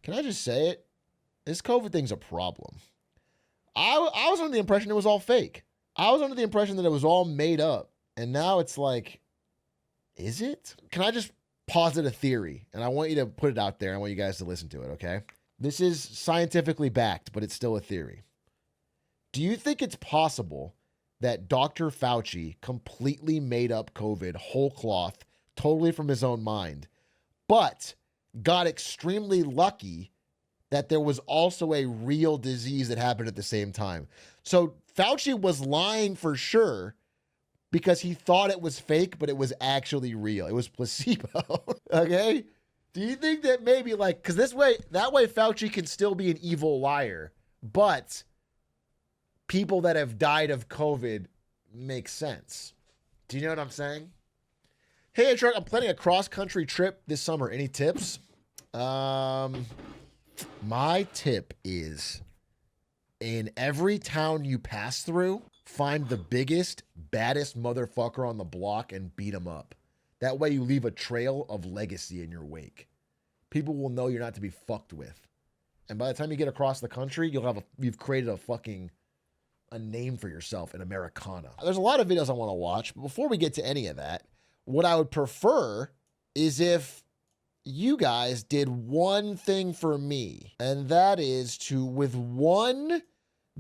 Can I just say it? This COVID thing's a problem. I was under the impression it was all fake. I was under the impression that it was all made up. And now it's like, is it? Can I just posit a theory? And I want you to put it out there. I want you guys to listen to it, okay? This is scientifically backed, but it's still a theory. Do you think it's possible that Dr. Fauci completely made up COVID whole cloth, totally from his own mind, but got extremely lucky that there was also a real disease that happened at the same time? So Fauci was lying for sure because he thought it was fake, but it was actually real. It was placebo. Okay? Do you think that maybe like, because that way Fauci can still be an evil liar, but people that have died of COVID make sense. Do you know what I'm saying? Hey, Atrioc, I'm planning a cross-country trip this summer. Any tips? My tip is, in every town you pass through, find the biggest, baddest motherfucker on the block and beat him up. That way you leave a trail of legacy in your wake. People will know you're not to be fucked with. And by the time you get across the country, you've created a name for yourself in Americana. There's a lot of videos I want to watch, but before we get to any of that, what I would prefer is if you guys did one thing for me, and that is to, with one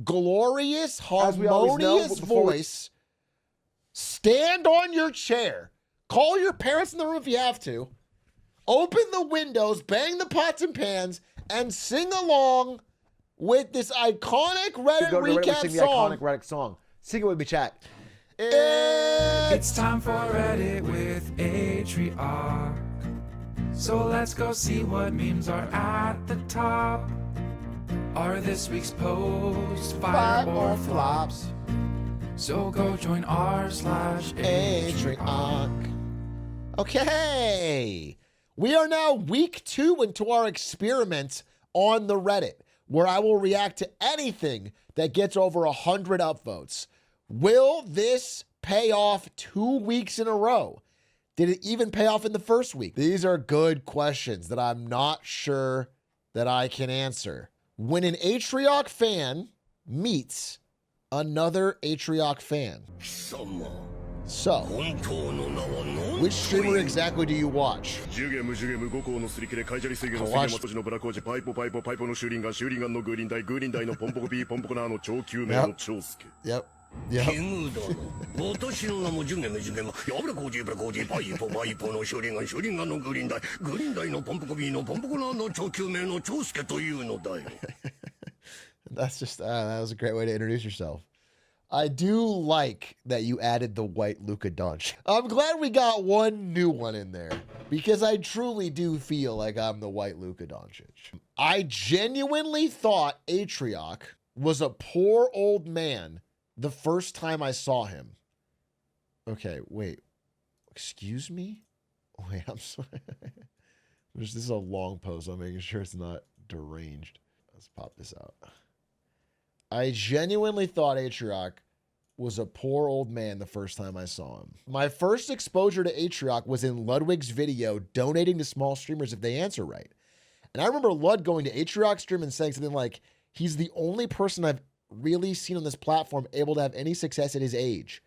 glorious, harmonious voice, stand on your chair, call your parents in the room if you have to, open the windows, bang the pots and pans, and sing along with this iconic Reddit recap song. The iconic Reddit song. Sing it with me, chat. It's time for Reddit with Atrioc. So let's go see what memes are at the top. Are this week's posts fire or flops? So go join r/Atrioc. Okay. We are now week 2 into our experiment on the Reddit, where I will react to anything that gets over 100 upvotes. Will this pay off 2 weeks in a row? Did it even pay off in the first week? These are good questions that I'm not sure that I can answer. When an Atrioc fan meets another Atrioc fan. So, which streamer exactly do you watch? I watch... Yep. Yep. That's just, that was a great way to introduce yourself. I do like that you added the white Luka Doncic. I'm glad we got one new one in there because I truly do feel like I'm the white Luka Doncic. I genuinely thought Atrioc was a poor old man the first time I saw him. Okay, wait. Excuse me? Wait, I'm sorry. This is a long post. I'm making sure it's not deranged. Let's pop this out. I genuinely thought Atrioc was a poor old man the first time I saw him. My first exposure to Atrioc was in Ludwig's video donating to small streamers if they answer right. And I remember Lud going to Atrioc's stream and saying something like, he's the only person I've really seen on this platform able to have any success at his age.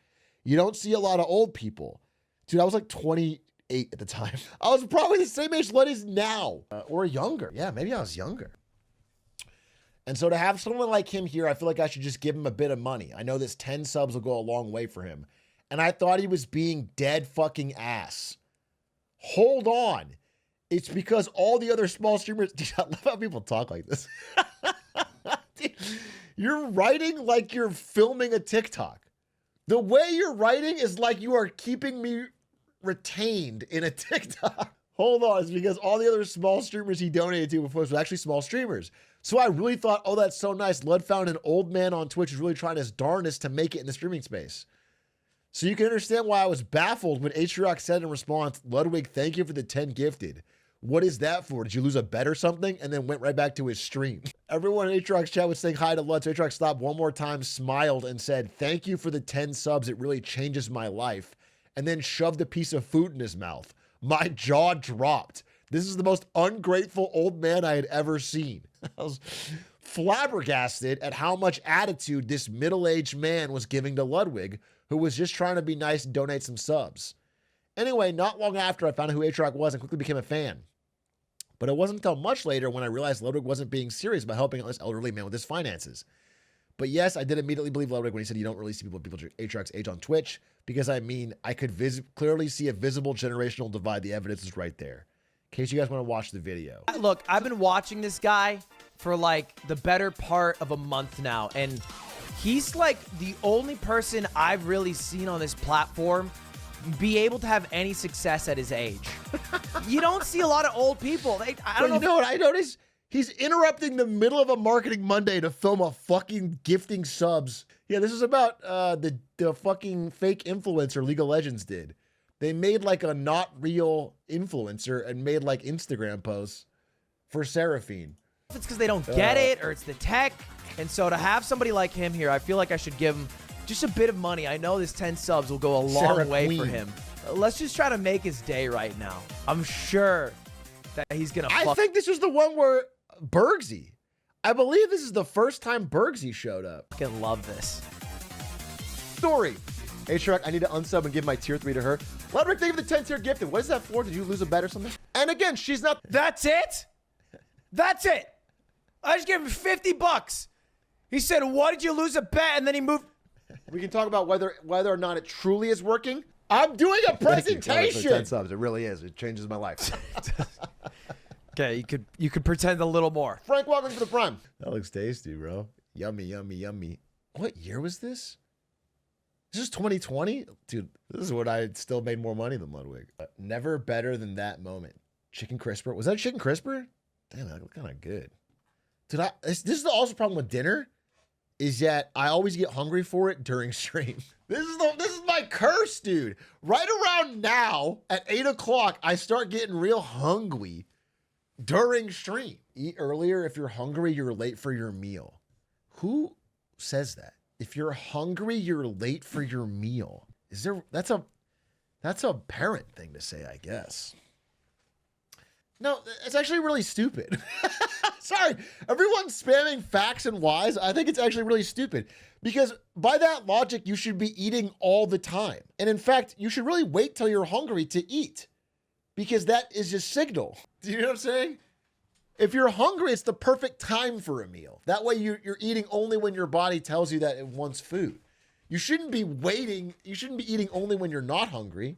You don't see a lot of old people. Dude, I was like 28 at the time. I was probably the same age Lud is now. Or younger. Yeah, maybe I was younger. And so to have someone like him here, I feel like I should just give him a bit of money. I know this 10 subs will go a long way for him. And I thought he was being dead fucking ass. Hold on. It's because all the other small streamers... Dude, I love how people talk like this. Dude, you're writing like you're filming a TikTok. The way you're writing is like you are keeping me retained in a TikTok. Hold on, it's because all the other small streamers he donated to before was actually small streamers. So I really thought, oh, that's so nice. Lud found an old man on Twitch who's really trying his darnest to make it in the streaming space. So you can understand why I was baffled when Atrioc said in response, Ludwig, thank you for the 10 gifted. What is that for? Did you lose a bet or something? And then went right back to his stream. Everyone in Atrioc's chat was saying hi to Lud. So Atrioc stopped one more time, smiled, and said, thank you for the 10 subs. It really changes my life. And then shoved a piece of food in his mouth. My jaw dropped. This is the most ungrateful old man I had ever seen. I was flabbergasted at how much attitude this middle-aged man was giving to Ludwig, who was just trying to be nice and donate some subs. Anyway, not long after I found out who Atrioc was and quickly became a fan. But it wasn't until much later when I realized Ludwig wasn't being serious about helping out this elderly man with his finances. But yes, I did immediately believe Ludwig when he said you don't really see people Atrioc's age on Twitch, because I mean, I could clearly see a visible generational divide. The evidence is right there. In case you guys want to watch the video. Look, I've been watching this guy for like the better part of a month now, and he's like the only person I've really seen on this platform be able to have any success at his age. You don't see a lot of old people. I don't know. You know what I noticed? He's interrupting the middle of a Marketing Monday to film a fucking gifting subs. Yeah, this is about the fucking fake influencer League of Legends did. They made like a not real influencer and made like Instagram posts for Seraphine. If it's because they don't get it or it's the tech. And so to have somebody like him here, I feel like I should give him just a bit of money. I know this 10 subs will go a long way for him. Let's just try to make his day right now. I'm sure that he's going to I think this was the one where Bergsy. I believe this is the first time Bergsy showed up. fucking love this. Story. Atrioc, I need to unsub and give my tier 3 to her. Ludwig, thank you for the 10 tier gifted. What is that for? Did you lose a bet or something? And again, she's not. That's it? That's it. I just gave him 50 bucks. He said, what did you lose a bet? And then he moved. We can talk about whether or not it truly is working. I'm doing a Thank you for presentation. 10 subs. It really is. It changes my life. Okay, you could pretend a little more. Frank, welcome to the Prime. That looks tasty, bro. Yummy, yummy, yummy. What year was this? This is 2020? Dude, this is when I still made more money than Ludwig. Never better than that moment. Chicken crisper. Was that a chicken crisper? Damn, that looked kind of good. Dude, this is also the problem with dinner, is that I always get hungry for it during stream. This is my curse, dude. Right around now, at 8 o'clock, I start getting real hungry during stream. Eat earlier. If you're hungry, you're late for your meal. Who says that? If you're hungry, you're late for your meal. That's a parent thing to say, I guess. No, it's actually really stupid. Sorry, everyone's spamming facts and whys. I think it's actually really stupid because by that logic, you should be eating all the time. And in fact, you should really wait till you're hungry to eat because that is your signal. Do you know what I'm saying? If you're hungry, it's the perfect time for a meal. That way you're eating only when your body tells you that it wants food. You shouldn't be waiting. You shouldn't be eating only when you're not hungry.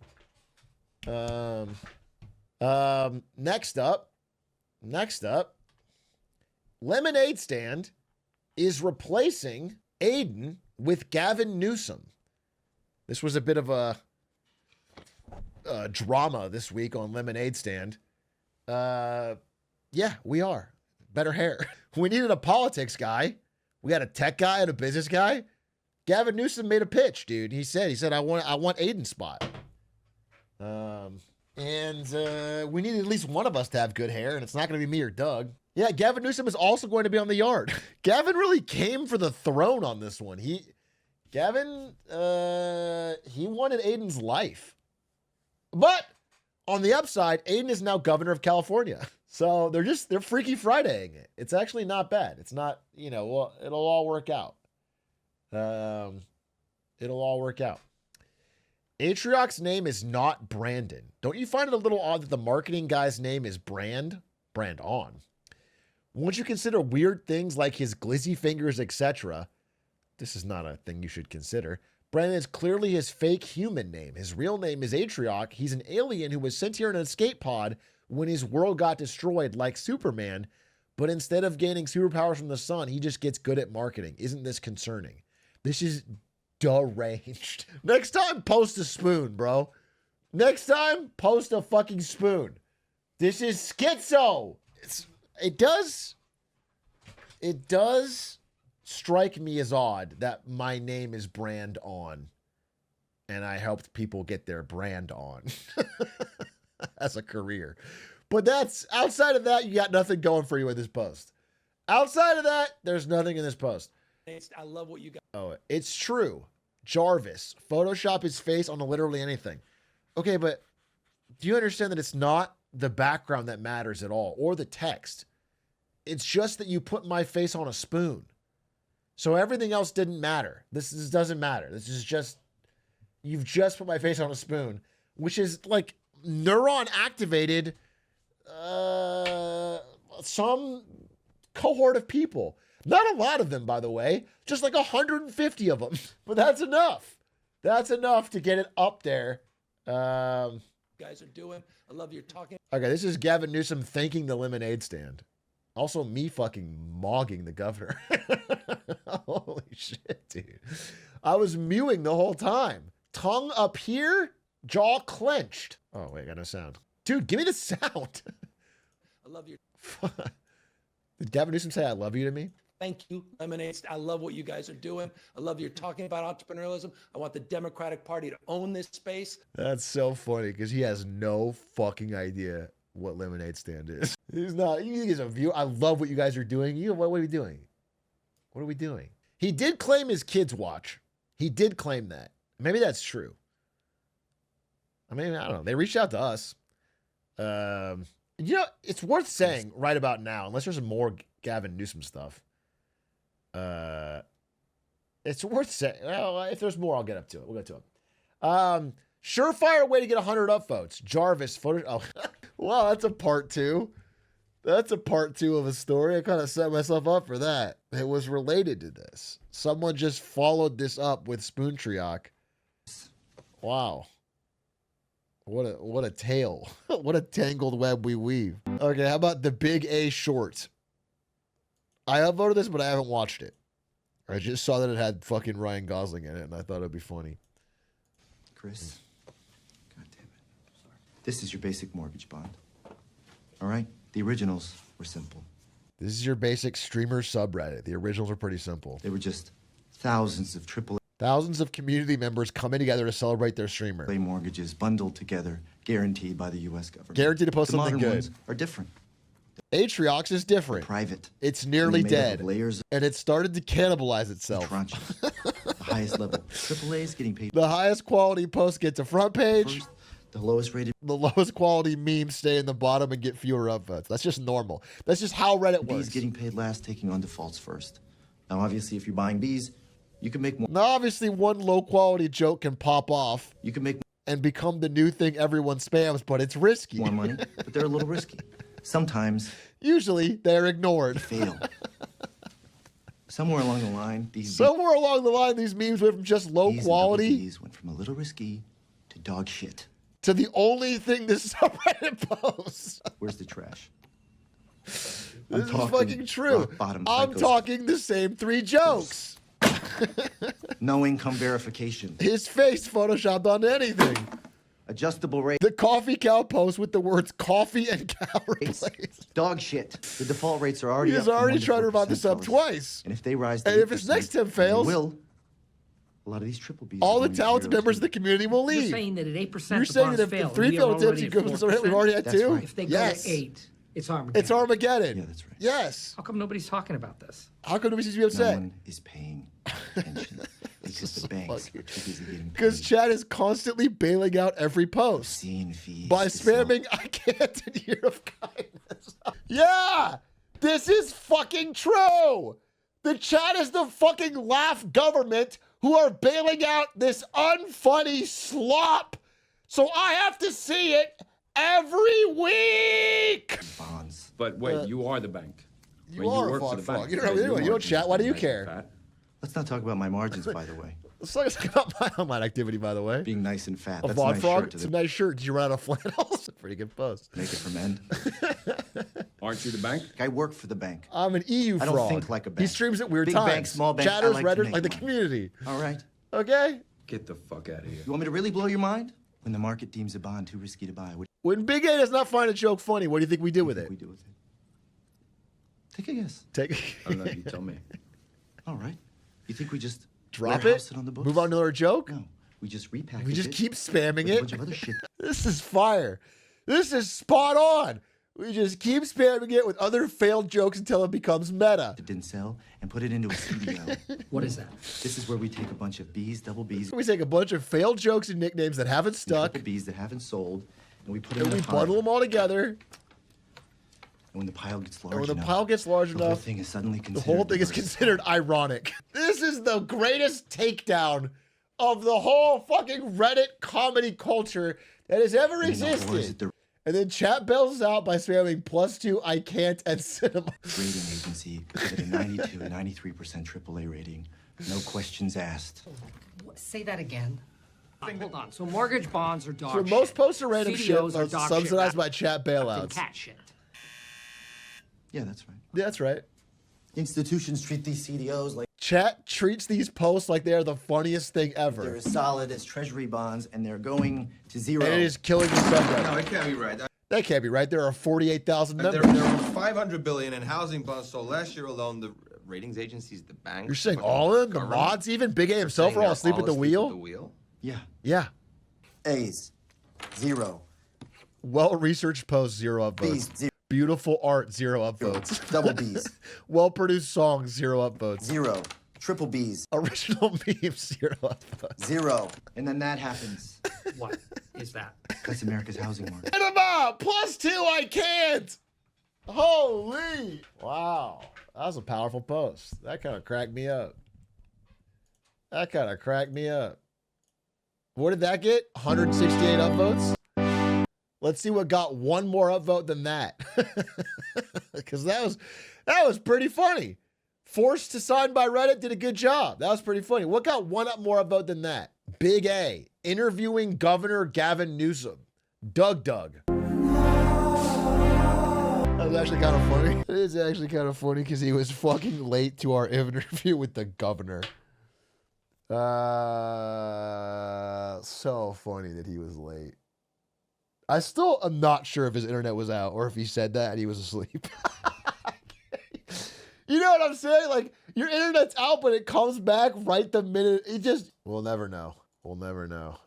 Next up, Lemonade Stand is replacing Aiden with Gavin Newsom. This was a bit of a drama this week on Lemonade Stand. Yeah, we are. Better hair. We needed a politics guy. We got a tech guy and a business guy. Gavin Newsom made a pitch, dude. He said, I want Aiden's spot. And we need at least one of us to have good hair, and it's not going to be me or Doug. Yeah, Gavin Newsom is also going to be on the yard. Gavin really came for the throne on this one. Gavin wanted Aiden's life. But on the upside, Aiden is now governor of California. So they're Freaky Fridaying it. It's actually not bad. It's not, well, it'll all work out. It'll all work out. Atrioc's name is not Brandon. Don't you find it a little odd that the marketing guy's name is Brand on? Won't you consider weird things like his glizzy fingers, etc.? This is not a thing you should consider. Brandon is clearly his fake human name. His real name is Atrioc. He's an alien who was sent here in an escape pod when his world got destroyed like Superman, but instead of gaining superpowers from the sun, he just gets good at marketing. Isn't this concerning? This is deranged. Next time, post a spoon, bro. Next time, post a fucking spoon. This is schizo. It does strike me as odd that my name is Brand on and I helped people get their brand on as a career. But that's outside of that, you got nothing going for you in this post. Outside of that, there's nothing in this post. I love what you got. Oh, it's true. Jarvis, Photoshop his face onto literally anything. Okay, but do you understand that it's not the background that matters at all or the text. It's just that you put my face on a spoon. So everything else didn't matter. This doesn't matter. This is just, you've just put my face on a spoon, which is like neuron activated some cohort of people. Not a lot of them, by the way, just like 150 of them, but that's enough. That's enough to get it up there. Guys are doing. I love your talking. Okay, this is Gavin Newsom thanking the lemonade stand. Also, me fucking mogging the governor. Holy shit, dude. I was mewing the whole time. Tongue up here, jaw clenched. Oh, wait, I got no sound. Dude, give me the sound. I love your. Did Gavin Newsom say I love you to me? Thank you, Lemonade. I love what you guys are doing. I love your talking about entrepreneurialism. I want the Democratic Party to own this space. That's so funny because he has no fucking idea what lemonade stand is. He's not. You think he's a view. I love what you guys are doing. What are we doing? What are we doing? He did claim his kids watch. He did claim that. Maybe that's true. I mean, I don't know. They reached out to us. You know, it's worth saying right about now, unless there's more Gavin Newsom stuff. It's worth saying. Well, if there's more, I'll get up to it. We'll get to it. Surefire way to get 100 upvotes. Jarvis photo. Oh, wow, that's a part 2. That's a part 2 of a story. I kind of set myself up for that. It was related to this. Someone just followed this up with Spoon Atrioc. Wow. What a tale. What a tangled web we weave. Okay, how about the Big A short? I upvoted this, but I haven't watched it. I just saw that it had fucking Ryan Gosling in it, and I thought it'd be funny. Chris, God damn it. Sorry. This is your basic mortgage bond. All right? The originals were simple. This is your basic streamer subreddit. The originals are pretty simple. They were just thousands of AAA Thousands of community members coming together to celebrate their streamer. mortgages bundled together, guaranteed by the U.S. government. Guaranteed to post the something modern good. Ones are different. Atriocs is different. Private. It's nearly Made up of dead. layers And it started to cannibalize of itself. tranches. The highest level. AAA's getting paid The highest quality posts get to front page. first. The lowest rated The lowest quality memes stay in the bottom and get fewer upvotes. That's just normal. That's just how Reddit B's works. getting paid last, taking on defaults first. Now, obviously, if you're buying B's, you can make more. Now, obviously, one low quality joke can pop off You can make and become the new thing everyone spams, but it's risky. more money, but they're a little risky. Sometimes Usually, they're ignored. fail. Somewhere along the line, these Somewhere along the line, these memes went from just low B's and quality double B's went from a little risky to dog shit. to the only thing this subreddit posts. Where's the trash? This I'm is talking fucking true. rock bottom I'm psychos. talking the same 3 jokes. No income verification. His face photoshopped onto anything. Adjustable rates. The coffee cow post with the words coffee and cow replaced. Dog shit. The default rates are already He's up from already 1 to tried to revive 4%, this up fellas. twice. And if they rise to And if his 8%, next attempt and they fails, will, a lot of these triple B's all are the going to talented 0 members of to the community will You're leave. saying that at 8% You're the saying bonds that if fail, 3 and we are failed attempts, already you at go from 4%? we've already had That's 2? right. If they go Yes. to 8, it's Armageddon. It's Armageddon. Yeah, that's right. Yes. How come nobody's talking about this? How come nobody seems to be No upset? one is paying attention because the banks are too busy getting Because paid. Chad is constantly bailing out every post Seeing fees by to sell. spamming I can't in year of kindness. Yeah, this is fucking true. The chat is the fucking laugh government who are bailing out this unfunny slop. So I have to see it every week. bonds. But wait, you are the bank. You When are a work for fraud the frog. bank. You don't know your what you don't chat. Why do you margins are care? nice and fat. Let's not talk about my margins, by the way. Let's talk about my online activity, by the way. Being nice and fat. A That's a VOD nice frog. shirt to It's a the nice shirt. Did you run out of flannels? Pretty good post. make it from end. Aren't you the bank? I work for the bank. I'm an EU I frog. don't think like a He bank. streams at weird Big times. bank, small bank, I Chatters, like to Reddit, make like the money. community. All right. Okay? Get the fuck out of here. You want me to really blow your mind? When the market deems a bond too risky to buy, what When Big A does not find a joke funny, what do you think we do do with you it? think we do with it? Take a guess. Take I don't know. You tell me. All right. You think we just drop warehouse it, on the books? move on to another joke? No. We just repackage We just it keep spamming with a bunch it? of other shit This is fire. This is spot on. We just keep spamming it with other failed jokes until it becomes meta. that didn't sell and put it into a CDO. What is that? This is where we take a bunch of B's, double B's, We take a bunch of failed jokes and nicknames that haven't and stuck. triple B's that haven't sold, and And we put them And in we a pile. bundle them all together. And when the pile gets large And when the enough, pile gets large the whole enough, thing is suddenly the considered whole thing is diverse. considered ironic. This is the greatest takedown of the whole fucking Reddit comedy culture that has ever And then the whores at existed. the And then chat bails out by spamming +2, I can't, and cinema. rating agency give it a 92, 93% AAA rating. No questions asked. Say that again. Hold on. So mortgage bonds are dog So shit. most posts are random shit CDOs are are dog subsidized shit. by chat bailouts. Cat shit. Yeah, that's right. Yeah, that's right. Institutions treat these CDOs like Chat treats these posts like they are the funniest thing they're ever. as solid as treasury bonds, and they're going to zero. And it is killing the subreddit. No, it can't be right. That can't be right. There are 48,000 There members. were 500 billion in housing bonds. So last year alone, the ratings agencies, the banks. You're saying fucking all of them? The government, mods even? Big A himself saying are all asleep they're at the wheel? Yeah. Yeah. A's, 0. Well-researched post, 0 B's, upvotes. 0. Beautiful art, 0 upvotes. Double B's, Well-produced songs, 0 upvotes. 0. Triple B's, Original memes, 0 upvotes. 0. And then that happens. What is that? That's America's housing market. Cinema! +2, I can't! Holy! Wow. That was a powerful post. That kind of cracked me up. That kind of cracked me up. What did that get? 168 upvotes? Let's see what got one more upvote than that. Because that was pretty funny. Forced to sign by Reddit did a good job. That was pretty funny. What got one up more upvote than that? Big A. Interviewing Governor Gavin Newsom. Doug. That was actually kind of funny. It is actually kind of funny because he was fucking late to our interview with the governor. So funny that he was late. I still am not sure if his internet was out or if he said that and he was asleep. You know what I'm saying? Like, your internet's out, but it comes back right the minute. It just... We'll never know. We'll never know.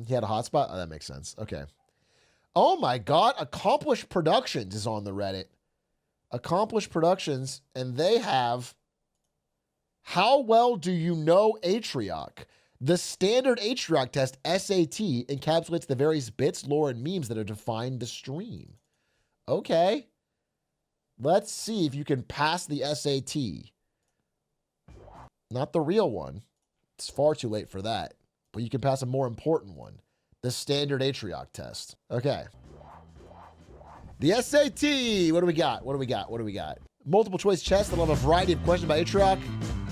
He had a hotspot? Oh, that makes sense. Okay. Oh my God. Accomplished Productions is on the Reddit. Accomplished Productions, and they have... How well do you know Atrioc? The standard Atrioc test, SAT, encapsulates the various bits, lore, and memes that have defined the stream. Okay. Let's see if you can pass the SAT. Not the real one. It's far too late for that. But you can pass a more important one. The standard Atrioc test. Okay. The SAT. What do we got? What do we got? What do we got? Multiple choice test that'll have a variety of questions by Atrioc.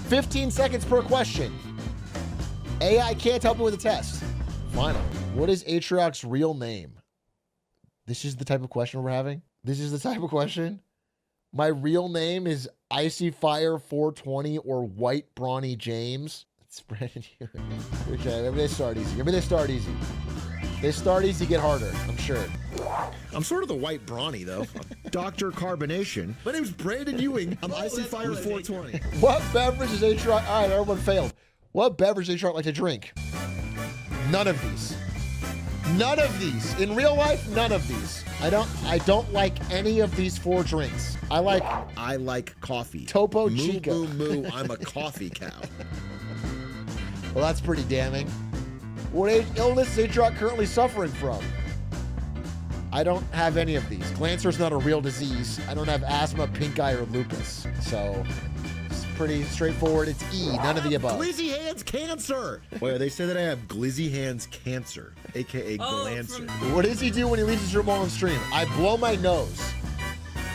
15 seconds per question. AI can't help me with the test. Final. What is Atrioc's real name? This is the type of question we're having? This is the type of question? My real name is Icy Fire 420 or White Brawny James. It's Brandon Ewing. Okay, maybe they start easy. Maybe they start easy. They start easy, get harder, I'm sure. I'm sort of the white brawny, though. Dr. Carbonation. My name's Brandon Ewing. I'm Icy Fire 420. What beverage is Atrioc? All right, everyone failed. What beverage does Atrioc like to drink? None of these. None of these. In real life, none of these. I don't like any of these 4 drinks. I like coffee. Topo Chico. Moo, moo, moo. I'm a coffee cow. Well, that's pretty damning. What illness is Atrioc currently suffering from? I don't have any of these. Glancer's not a real disease. I don't have asthma, pink eye, or lupus. So it's pretty straightforward. It's E, none of the above. Glizzy hands cancer. Wait, they say that I have glizzy hands cancer, aka Glancer. What does he do when he leaves his room on stream? I blow my nose.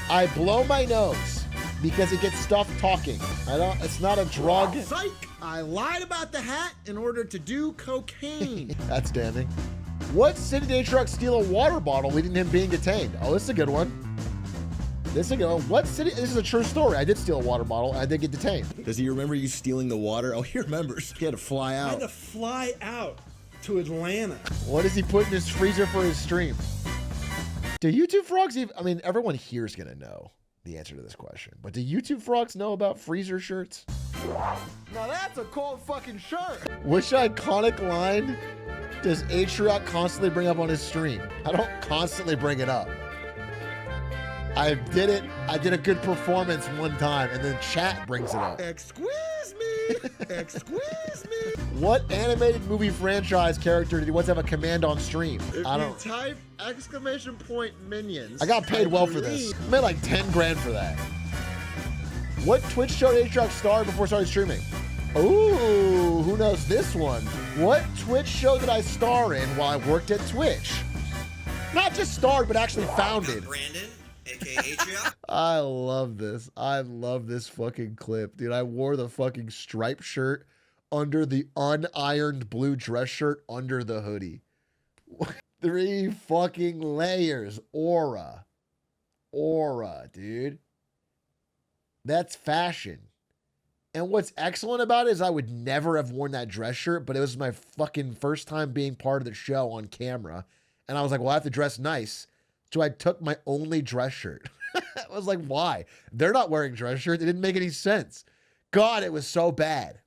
I blow my nose because it gets stuff talking. It's not a drug. Psych! I lied about the hat in order to do cocaine. That's damning. What city did Atrioc steal a water bottle leading to him being detained? Oh, this is a good one. This is a good one. What city? This is a true story. I did steal a water bottle and I did get detained. Does he remember you stealing the water? Oh, he remembers. He had to fly out. I had to fly out to Atlanta. What does he put in his freezer for his stream? Do YouTube frogs even... I mean, everyone here is going to know the answer to this question. But do YouTube frogs know about freezer shirts? Now that's a cold fucking shirt. Which iconic line does Atrioc constantly bring up on his stream? I don't constantly bring it up. I did a good performance one time and then chat brings it up. Excuse me. Excuse me. What animated movie franchise character did you once have a command on stream? If I you don't. type exclamation point minions. I got paid well for this. I made like 10 grand for that. What Twitch show did Atrioc star before starting streaming? Ooh, who knows this one? What Twitch show did I star in while I worked at Twitch? Not just starred, but actually founded. Brandon, aka Atrioc. I love this. I love this fucking clip, dude. I wore the fucking striped shirt under the unironed blue dress shirt under the hoodie. 3 fucking layers. Aura, dude. That's fashion. And what's excellent about it is I would never have worn that dress shirt, but it was my fucking first time being part of the show on camera. And I was like, well, I have to dress nice. So I took my only dress shirt. I was like, why? They're not wearing dress shirts. It didn't make any sense. God, it was so bad.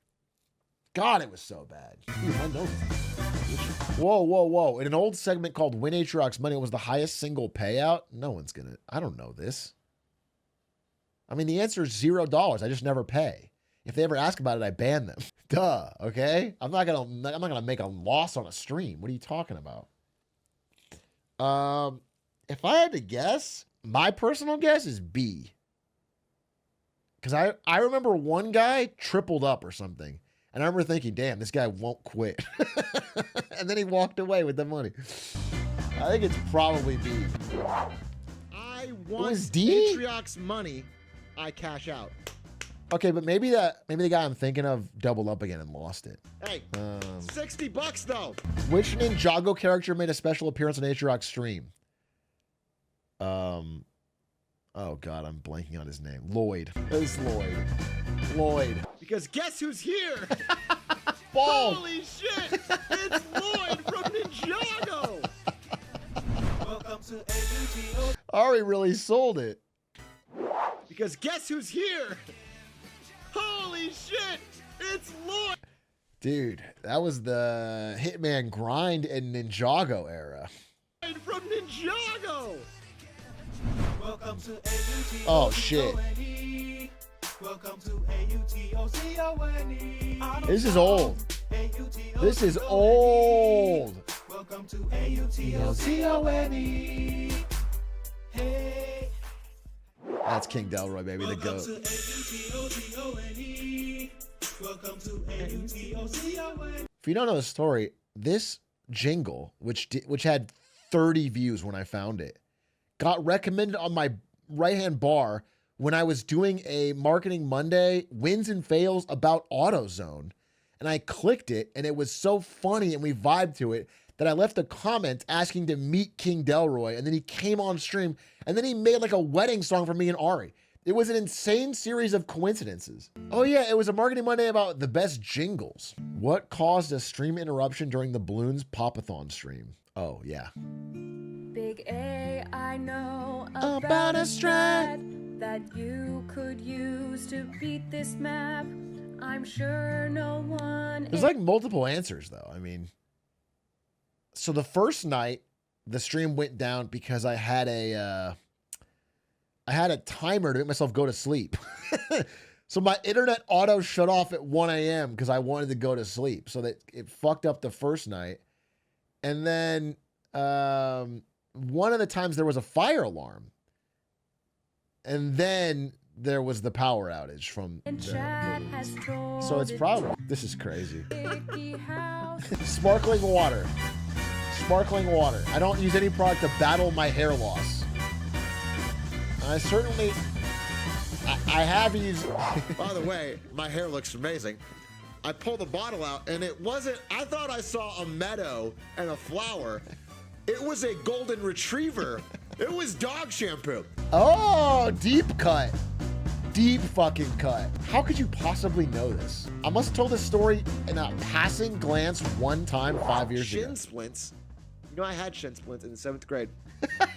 God, it was so bad. Dude, I know this. Whoa. In an old segment called Win Atrioc's Money, it was the highest single payout. No one's gonna. I don't know this. I mean, the answer is $0. I just never pay. If they ever ask about it, I ban them. Duh. Okay. I'm not gonna make a loss on a stream. What are you talking about? If I had to guess, my personal guess is B. Because I remember one guy tripled up or something. And I remember thinking, damn, this guy won't quit. And then he walked away with the money. I think it's probably B. I want was D? Atrioc's money. I cash out. Okay, but maybe the guy I'm thinking of doubled up again and lost it. Hey, $60 though. Which Ninjago character made a special appearance on Atrioc's stream? Oh God, I'm blanking on his name. Lloyd. It's Lloyd. Lloyd. Because guess who's here? Ball. Holy shit! It's Lloyd from Ninjago. Welcome to AUTO. Ari really sold it. Because guess who's here? Holy shit! It's Lloyd. Dude, that was the Hitman grind and Ninjago era. From Ninjago. Welcome to AUTO. Oh shit. Welcome to AUTOCONE. This is old. This is old. Welcome to AUTOCONE. Hey. That's King Delroy, baby, the Welcome goat. to AUTOCONE. Welcome to AUTOCONE. If you don't know the story, this jingle, which had 30 views when I found it, got recommended on my right-hand bar when I was doing a Marketing Monday wins and fails about AutoZone. And I clicked it, and it was so funny, and we vibed to it, that I left a comment asking to meet King Delroy, and then he came on stream, and then he made like a wedding song for me and Ari. It was an insane series of coincidences. Oh yeah, it was a Marketing Monday about the best jingles. What caused a stream interruption during the Balloons Popathon stream? Oh yeah. Big A, I know About a strat that you could use to beat this map. I'm sure no one. There's like multiple answers though. I mean, so the first night the stream went down because I had a timer to make myself go to sleep. So my internet auto shut off at 1 a.m. because I wanted to go to sleep. So that it fucked up the first night. And then one of the times there was a fire alarm. And then there was the power outage from so it's probably, this is crazy. Sparkling water. Sparkling water. I don't use any product to battle my hair loss. I certainly, I have used. By the way, my hair looks amazing. I pulled the bottle out and it wasn't, I thought I saw a meadow and a flower. It was a golden retriever. It was dog shampoo. Oh, deep cut. Deep fucking cut. How could you possibly know this? I must have told this story in a passing glance one time 5 years ago. Shin splints. You know, I had shin splints in the 7th grade.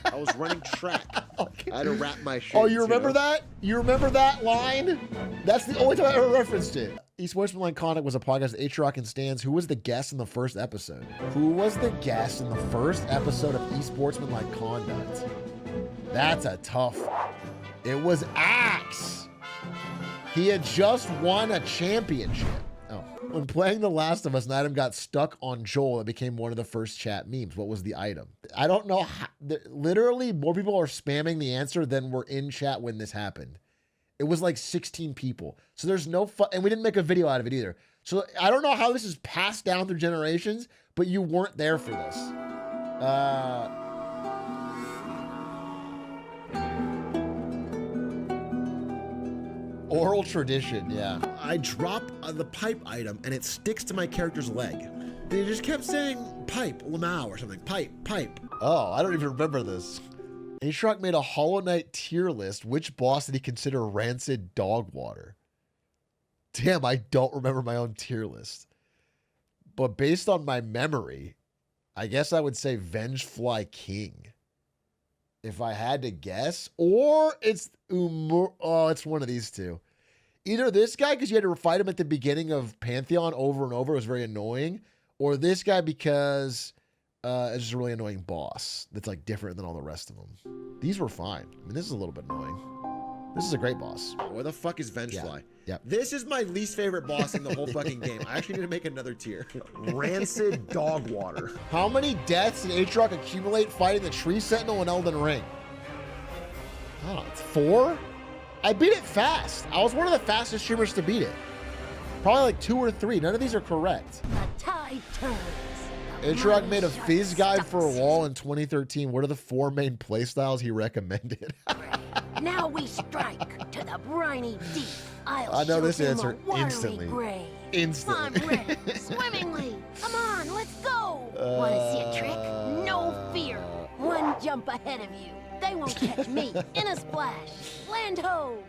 I was running track. Okay. I had to wrap my shins. Oh, you remember know? that? You remember that line? That's the only time I ever referenced it. Esportsmanlike Conduct was a podcast of Atrioc and Stans. Who was the guest in the first episode? Who was the guest in the first episode of Esportsmanlike Conduct? That's a tough. It was Axe. He had just won a championship. Oh. When playing The Last of Us, an item got stuck on Joel. It became one of the first chat memes. What was the item? I don't know. Literally, more people are spamming the answer than were in chat when this happened. It was like 16 people. So there's no fun. And we didn't make a video out of it either. So I don't know how this is passed down through generations, but you weren't there for this. Oral tradition, yeah. I drop the pipe item and it sticks to my character's leg. They just kept saying pipe, Lamau or something. Pipe, pipe. Oh, I don't even remember this. Atrioc made a Hollow Knight tier list. Which boss did he consider rancid dog water? Damn, I don't remember my own tier list. But based on my memory, I guess I would say Vengefly King. If I had to guess. Or it's it's one of these two. Either this guy, because you had to fight him at the beginning of Pantheon over and over. It was very annoying. Or this guy because it's just a really annoying boss that's like different than all the rest of them. These were fine. I mean, this is a little bit annoying. This is a great boss. Where the fuck is Vengefly? Yeah. This is my least favorite boss in the whole fucking game. I actually need to make another tier. Rancid dog water. How many deaths did Atrioc accumulate fighting the Tree Sentinel in Elden Ring? Oh, 4? I beat it fast. I was one of the fastest streamers to beat it. Probably like 2 or 3. None of these are correct. The tide turns. Atrioc made a fizz guide for a wall in 2013. What are the 4 main playstyles he recommended? Now we strike to the briny deep. I know this answer instantly. Instantly. I'm ready. Swimmingly. Come on, let's go. Want to see a trick? No fear. One jump ahead of you. They won't catch me. In a splash. Land ho.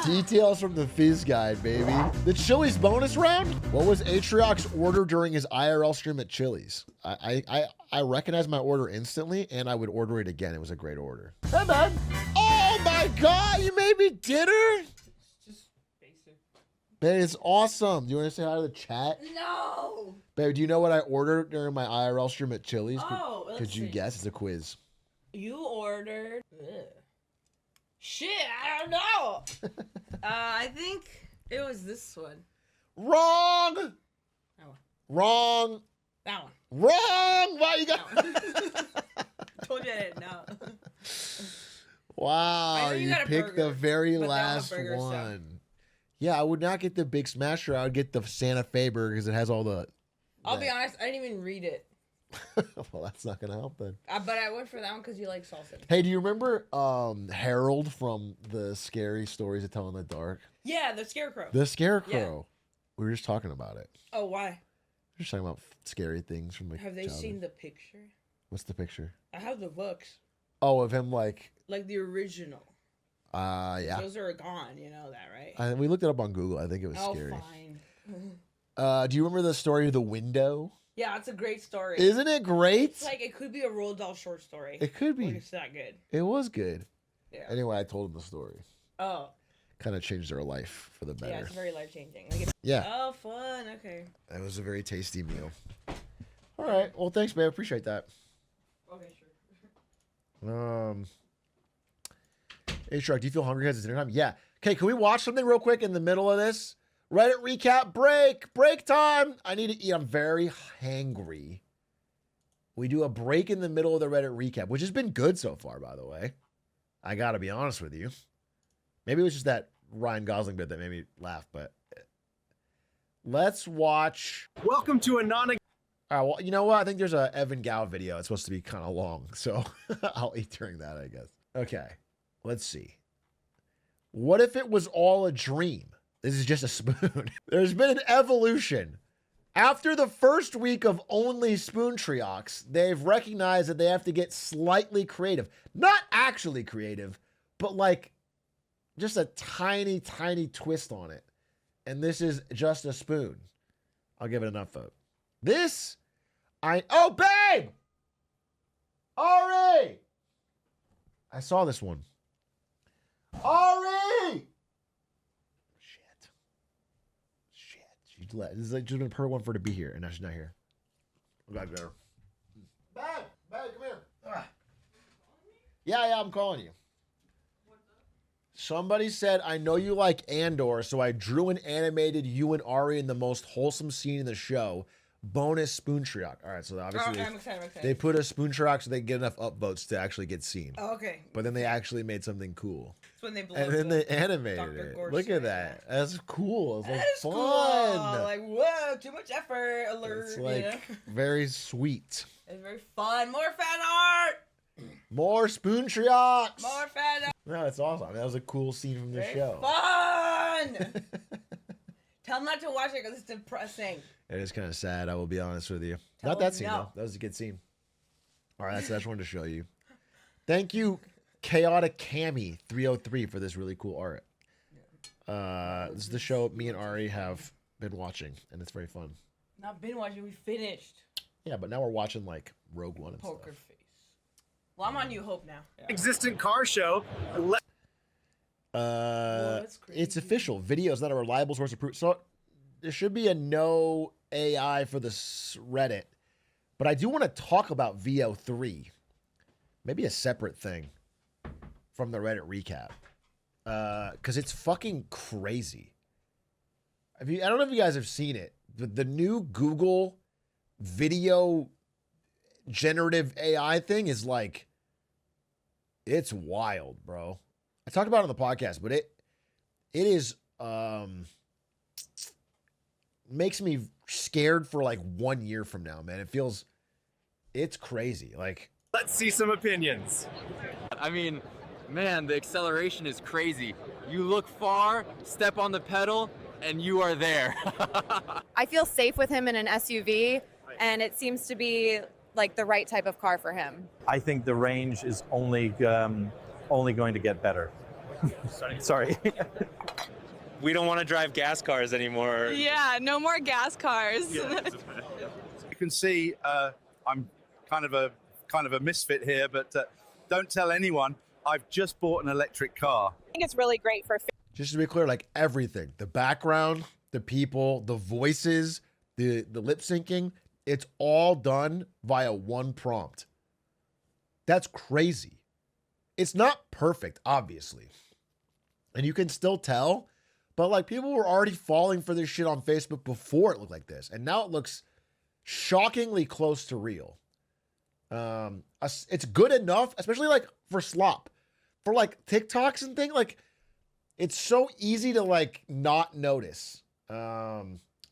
Details from the Fizz Guide, baby. The Chili's bonus round? What was Atrioc's order during his IRL stream at Chili's? I recognized my order instantly, and I would order it again. It was a great order. Hey, man. Oh, my God. You made me dinner? Just basic. Babe, it's awesome. Do you want to say hi to the chat? No. Babe, do you know what I ordered during my IRL stream at Chili's? Oh, let's Could you see. guess? It's a quiz. You ordered. Shit, I don't know. I think it was this one. Wrong. That one. Wrong. That one. Wrong. Why you got? Told you I didn't know. Wow, I know you got a picked burger, the very but they all have last burger one. stuff. Yeah, I would not get the Big Smasher. I would get the Santa Fe burger because it has all the. I'll be honest, I didn't even read it. Well, that's not gonna help then. But I went for that one because you like salsa. Hey, do you remember Harold from the Scary Stories to Tell in the Dark? Yeah, the scarecrow. The Scarecrow. Yeah. We were just talking about it. Oh, why? We were just talking about scary things from the. Have they seen the picture? What's the picture? I have the books. Oh, of him like the original. Yeah. Those are gone, you know that, right? We looked it up on Google. I think it was scary. Fine. Do you remember the story of the window? Yeah, it's a great story. Isn't it great? It's like it could be a Roald Dahl short story. It could be. Like, it's that good. It was good. Yeah. Anyway, I told him the story. Oh. Kind of changed their life for the better. Yeah, it's very life changing. Yeah. Oh, fun. Okay. It was a very tasty meal. All right. Well, thanks, babe. Appreciate that. Okay, sure. Atrioc, do you feel hungry because it's dinner time? Yeah. Okay, can we watch something real quick in the middle of this? Reddit recap break. Break time. I need to eat. I'm very hangry. We do a break in the middle of the Reddit recap, which has been good so far, by the way. I got to be honest with you. Maybe it was just that Ryan Gosling bit that made me laugh, but let's watch. Welcome to a All right, well, you know what? I think there's a Evan Gao video. It's supposed to be kind of long, so I'll eat during that, I guess. Okay, let's see. What if it was all a dream? This is just a spoon. There's been an evolution. After the first week of only spoon Triocs, they've recognized that they have to get slightly creative. Not actually creative, but like just a tiny, tiny twist on it. And this is just a spoon. I'll give it enough vote. This, oh, babe! Ari! I saw this one. Ari! This is like just been per one for her to be here, and now she's not here. I gotta get her. Babe, come here. Yeah, I'm calling you. Somebody said, I know you like Andor, so I drew and animated you and Ari in the most wholesome scene in the show. Bonus spoon Atrioc. All right, so obviously I'm excited. they put a spoon Atrioc so they get enough upvotes to actually get seen. Oh, okay. But then they actually made something cool. It's when they blow And then they animated Dr. it. Gorsh Look at that. That's cool. It's like That is fun. cool. Like, whoa, too much effort. Alert. It's like you know? very sweet. It's very fun. More fan art. More spoon Atriocs. More fan art. No, it's awesome. That was a cool scene from the Very show. fun. Tell them not to watch it because it's depressing. It is kind of sad, I will be honest with you. Tell Not that them scene, no. though. That was a good scene. All right, that's what I just wanted to show you. Thank you, Chaotic Cami 303 for this really cool art. This is the show me and Ari have been watching, and it's very fun. Not been watching. We finished. Yeah, but now we're watching, like, Rogue One and Poker stuff. face. Well, I'm on New Hope now. Existent car show. It's official. Video is not a reliable source of proof. So there should be a no AI for this Reddit. But I do want to talk about VO3. Maybe a separate thing from the Reddit recap. Because it's fucking crazy. I don't know if you guys have seen it. The new Google video generative AI thing is like, it's wild, bro. I talked about it on the podcast, but it is makes me scared for like 1 year from now, man. It's crazy. Like, let's see some opinions. I mean, man, the acceleration is crazy. You look far, step on the pedal, and you are there. I feel safe with him in an SUV, and it seems to be like the right type of car for him. I think the range is only going to get better. Sorry. We don't want to drive gas cars anymore. Yeah, no more gas cars. You can see I'm kind of a misfit here, but don't tell anyone. I've just bought an electric car. I think it's really great for just to be clear, like everything, the background, the people, the voices, the lip syncing, it's all done via one prompt. That's crazy. It's not perfect, obviously. And you can still tell, but like people were already falling for this shit on Facebook before it looked like this. And now it looks shockingly close to real. It's good enough, especially like for slop. For like TikToks and things, like it's so easy to like not notice.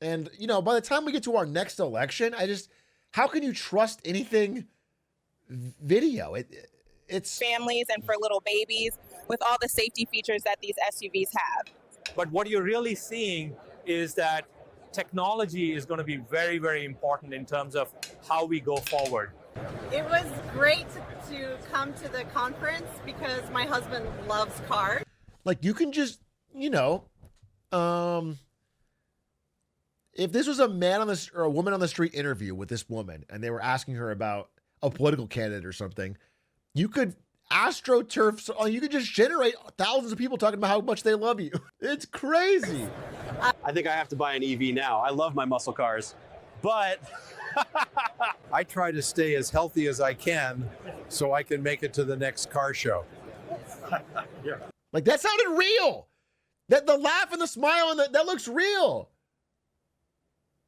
And you know, by the time we get to our next election, how can you trust anything video? It's families and for little babies with all the safety features that these SUVs have. But what you're really seeing is that technology is going to be very, very important in terms of how we go forward. It was great to come to the conference because my husband loves cars. Like you can just, you know, if this was a man on the or a woman on the street interview with this woman and they were asking her about a political candidate or something, you could astroturf, you could just generate thousands of people talking about how much they love you. It's crazy. I think I have to buy an EV now. I love my muscle cars, but I try to stay as healthy as I can so I can make it to the next car show. Yeah. Like that sounded real. That the laugh and the smile and that looks real.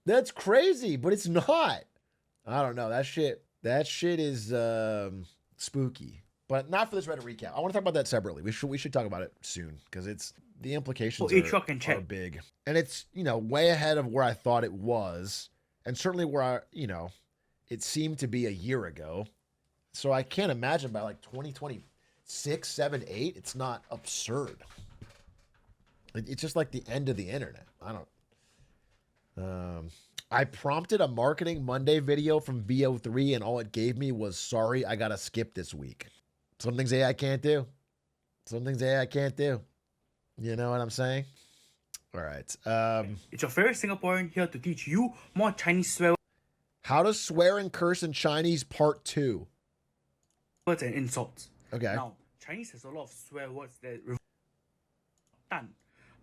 That's crazy, but it's not. I don't know. That shit is spooky. But not for this Reddit recap. I want to talk about that separately. We should talk about it soon because it's the implications are big. And it's, you know, way ahead of where I thought it was. And certainly where it seemed to be a year ago. So I can't imagine by like 2026, 7, 8, it's not absurd. It's just like the end of the internet. I prompted a Marketing Monday video from VO3 and all it gave me was, sorry, I gotta skip this week. Some things AI can't do. Some things AI can't do. You know what I'm saying? All right. It's your favorite Singaporean here to teach you more Chinese swear How to swear and curse in Chinese part 2. words and insults. Okay. Now, Chinese has a lot of swear words that dan,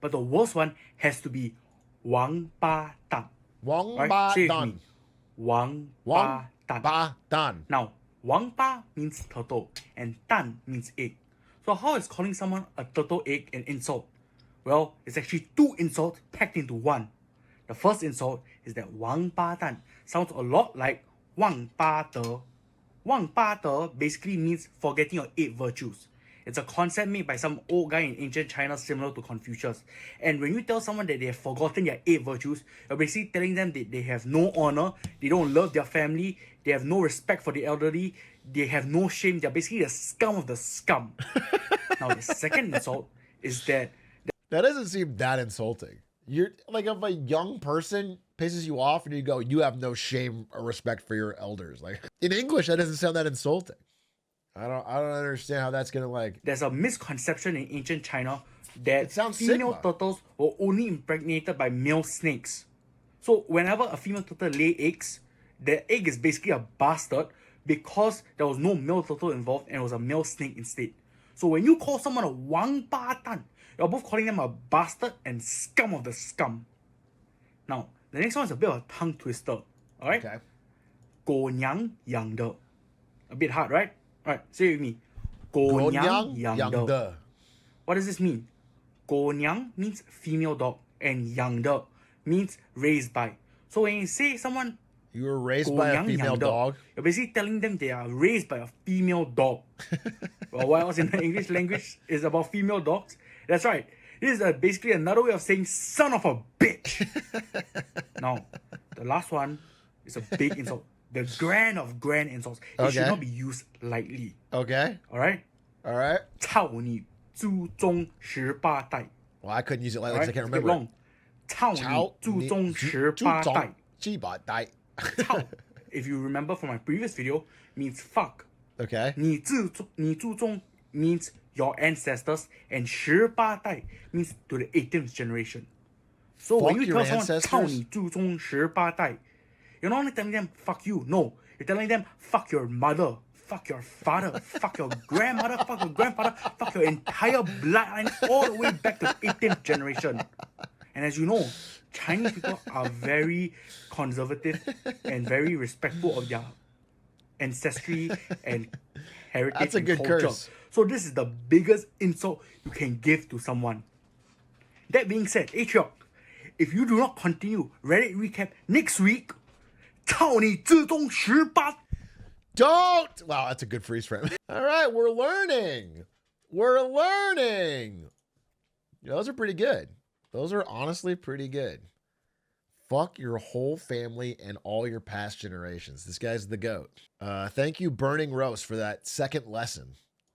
but the worst one has to be Wang Ba Dan. Wang Ba Dan. Wang Ba Dan. Dan. Now, Wang Ba means turtle and Dan means egg. So how is calling someone a turtle egg an insult? Well, it's actually two insults packed into one. The first insult is that Wang Ba Dan sounds a lot like Wang Ba De. Wang Ba De basically means forgetting your 8 virtues. It's a concept made by some old guy in ancient China similar to Confucius. And when you tell someone that they have forgotten their 8 virtues, you're basically telling them that they have no honor, they don't love their family, they have no respect for the elderly, they have no shame, they're basically the scum of the scum. Now the second insult is that... That doesn't seem that insulting. You're like, if a young person pisses you off and you go, you have no shame or respect for your elders. Like, in English, that doesn't sound that insulting. I don't understand how that's gonna, like... There's a misconception in ancient China that female Sigma. turtles were only impregnated by male snakes. So whenever a female turtle lay eggs, the egg is basically a bastard because there was no male turtle involved and it was a male snake instead. So when you call someone a Wang Ba Dan, you're both calling them a bastard and scum of the scum. Now, the next one is a bit of a tongue twister. Alright? Okay. 狗娘养的. A bit hard, right? Alright, say it with me. 狗娘养的. What does this mean? 狗娘 means female dog and 养的 means raised by. So when you say someone you were raised by a female dog, you're basically telling them they are raised by a female dog. Well, what else in the English language is about female dogs? That's right. This is basically another way of saying son of a bitch. Now, the last one is a big insult. The grand of grand insults. It should not be used lightly. Okay. Alright? Alright. 操你祖宗18代. Well, I couldn't use it lightly because I can't remember. Long. 操你祖宗18代. If you remember from my previous video, means fuck. Okay. 你祖宗 means your ancestors, and 18代 means to the 18th generation. So Fuck when you your tell someone 操 ancestors? 你祖宗18代, you're not only telling them fuck you, no. You're telling them fuck your mother, fuck your father, fuck your grandmother, fuck your grandfather, fuck your entire bloodline all the way back to 18th generation. And as you know, Chinese people are very conservative and very respectful of their ancestry and heritage. That's a and good culture. curse. So this is the biggest insult you can give to someone. That being said, Atrioc, if you do not continue Reddit recap next week, 操你自动18. Don't! Wow, that's a good freeze frame. All right, we're learning. We're learning. Those are pretty good. Those are honestly pretty good. Fuck your whole family and all your past generations. This guy's the GOAT. Thank you, Burning Roast, for that second lesson.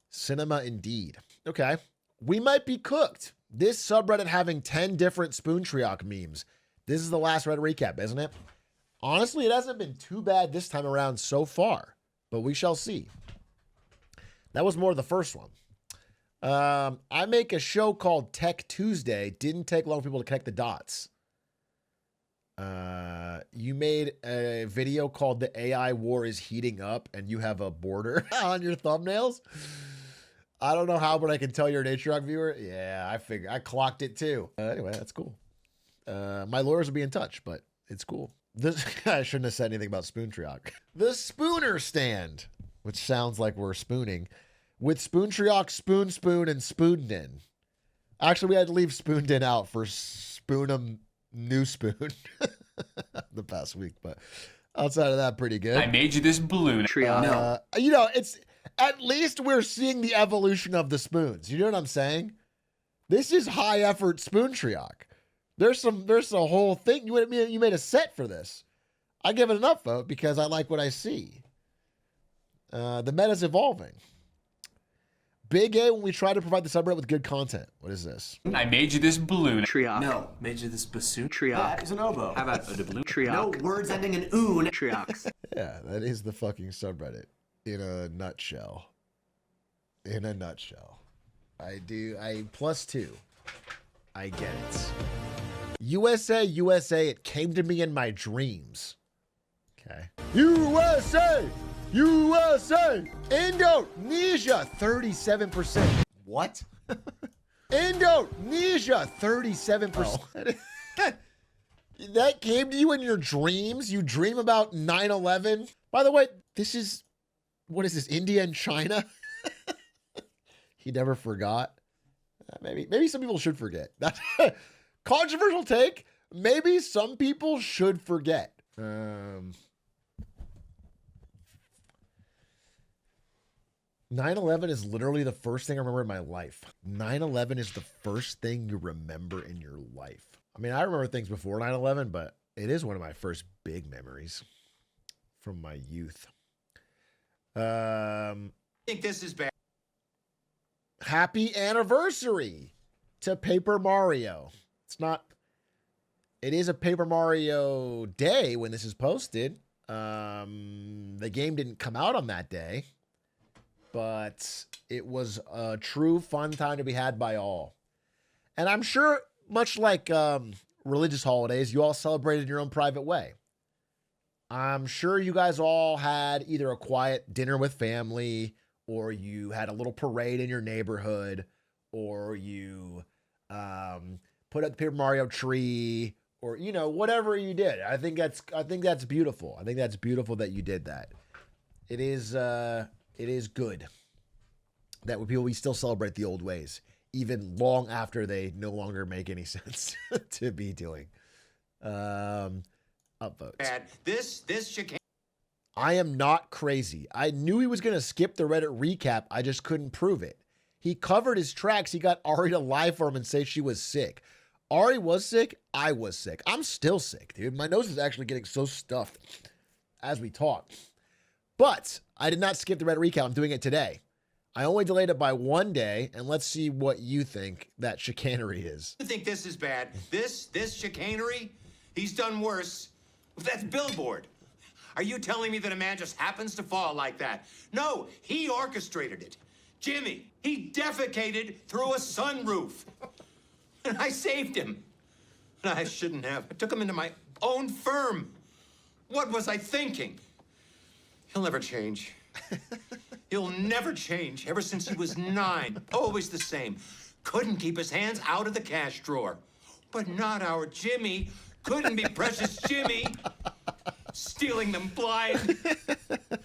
Cinema indeed. Okay. We might be cooked. This subreddit having 10 different Spoon Atrioc memes. This is the last Reddit recap, isn't it? Honestly, it hasn't been too bad this time around so far, but we shall see. That was more of the first one. I make a show called Tech Tuesday. Didn't take long for people to connect the dots. You made a video called The AI War is Heating Up, and you have a border on your thumbnails. I don't know how, but I can tell you're an Atrioc viewer. Yeah, I figured. I clocked it too. Anyway, that's cool. My lawyers will be in touch, but it's cool. This I shouldn't have said anything about Spoon Atrioc. The Spooner Stand, which sounds like we're spooning, with Spoon Atrioc, Spoon, and Spooned In. Actually, we had to leave Spooned In out for Spoon'em New Spoon the past week, but outside of that, pretty good. I made you this balloon. No. You know, it's at least we're seeing the evolution of the spoons. You know what I'm saying? This is high effort Spoon Atrioc. There's a whole thing. You made a set for this. I give it an upvote because I like what I see. The meta's evolving. Big A when we try to provide the subreddit with good content. What is this? I made you this balloon. Atrioc. No, made you this bassoon. Atrioc. That is an oboe. How about a doubloon? Atrioc. No words ending in oon. Atriocs. Yeah, that is the fucking subreddit in a nutshell. In a nutshell. I +2. I get it. USA, it came to me in my dreams. Okay. USA! Indonesia, 37%. What? Indonesia, 37%. Oh. That came to you in your dreams? You dream about 9/11? By the way, what is this, India and China? He never forgot. Maybe some people should forget. That's controversial take. Maybe some people should forget. 9/11 is literally the first thing I remember in my life. 9/11 is the first thing you remember in your life. I mean, I remember things before 9/11, but it is one of my first big memories from my youth. I think this is bad. Happy anniversary to Paper Mario. It is a Paper Mario day when this is posted. The game didn't come out on that day, but it was a true fun time to be had by all. And I'm sure, much like religious holidays, you all celebrated in your own private way. I'm sure you guys all had either a quiet dinner with family, or you had a little parade in your neighborhood, or you put up the Paper Mario tree, or whatever you did. I think that's beautiful. I think that's beautiful that you did that. It is good that we still celebrate the old ways, even long after they no longer make any sense to be doing. Upvotes. This chicane. I am not crazy. I knew he was going to skip the Reddit recap. I just couldn't prove it. He covered his tracks. He got Ari to lie for him and say she was sick. Ari was sick. I was sick. I'm still sick, dude. My nose is actually getting so stuffed as we talk. But I did not skip the Reddit recap. I'm doing it today. I only delayed it by 1 day, and let's see what you think that chicanery is. You think this is bad? This chicanery? He's done worse. That's billboard. Are you telling me that a man just happens to fall like that? No, he orchestrated it. Jimmy, he defecated through a sunroof. And I saved him. And I shouldn't have. I took him into my own firm. What was I thinking? He'll never change. He'll never change. Ever since he was 9, always the same. Couldn't keep his hands out of the cash drawer. But not our Jimmy. Couldn't be precious Jimmy. Stealing them blind.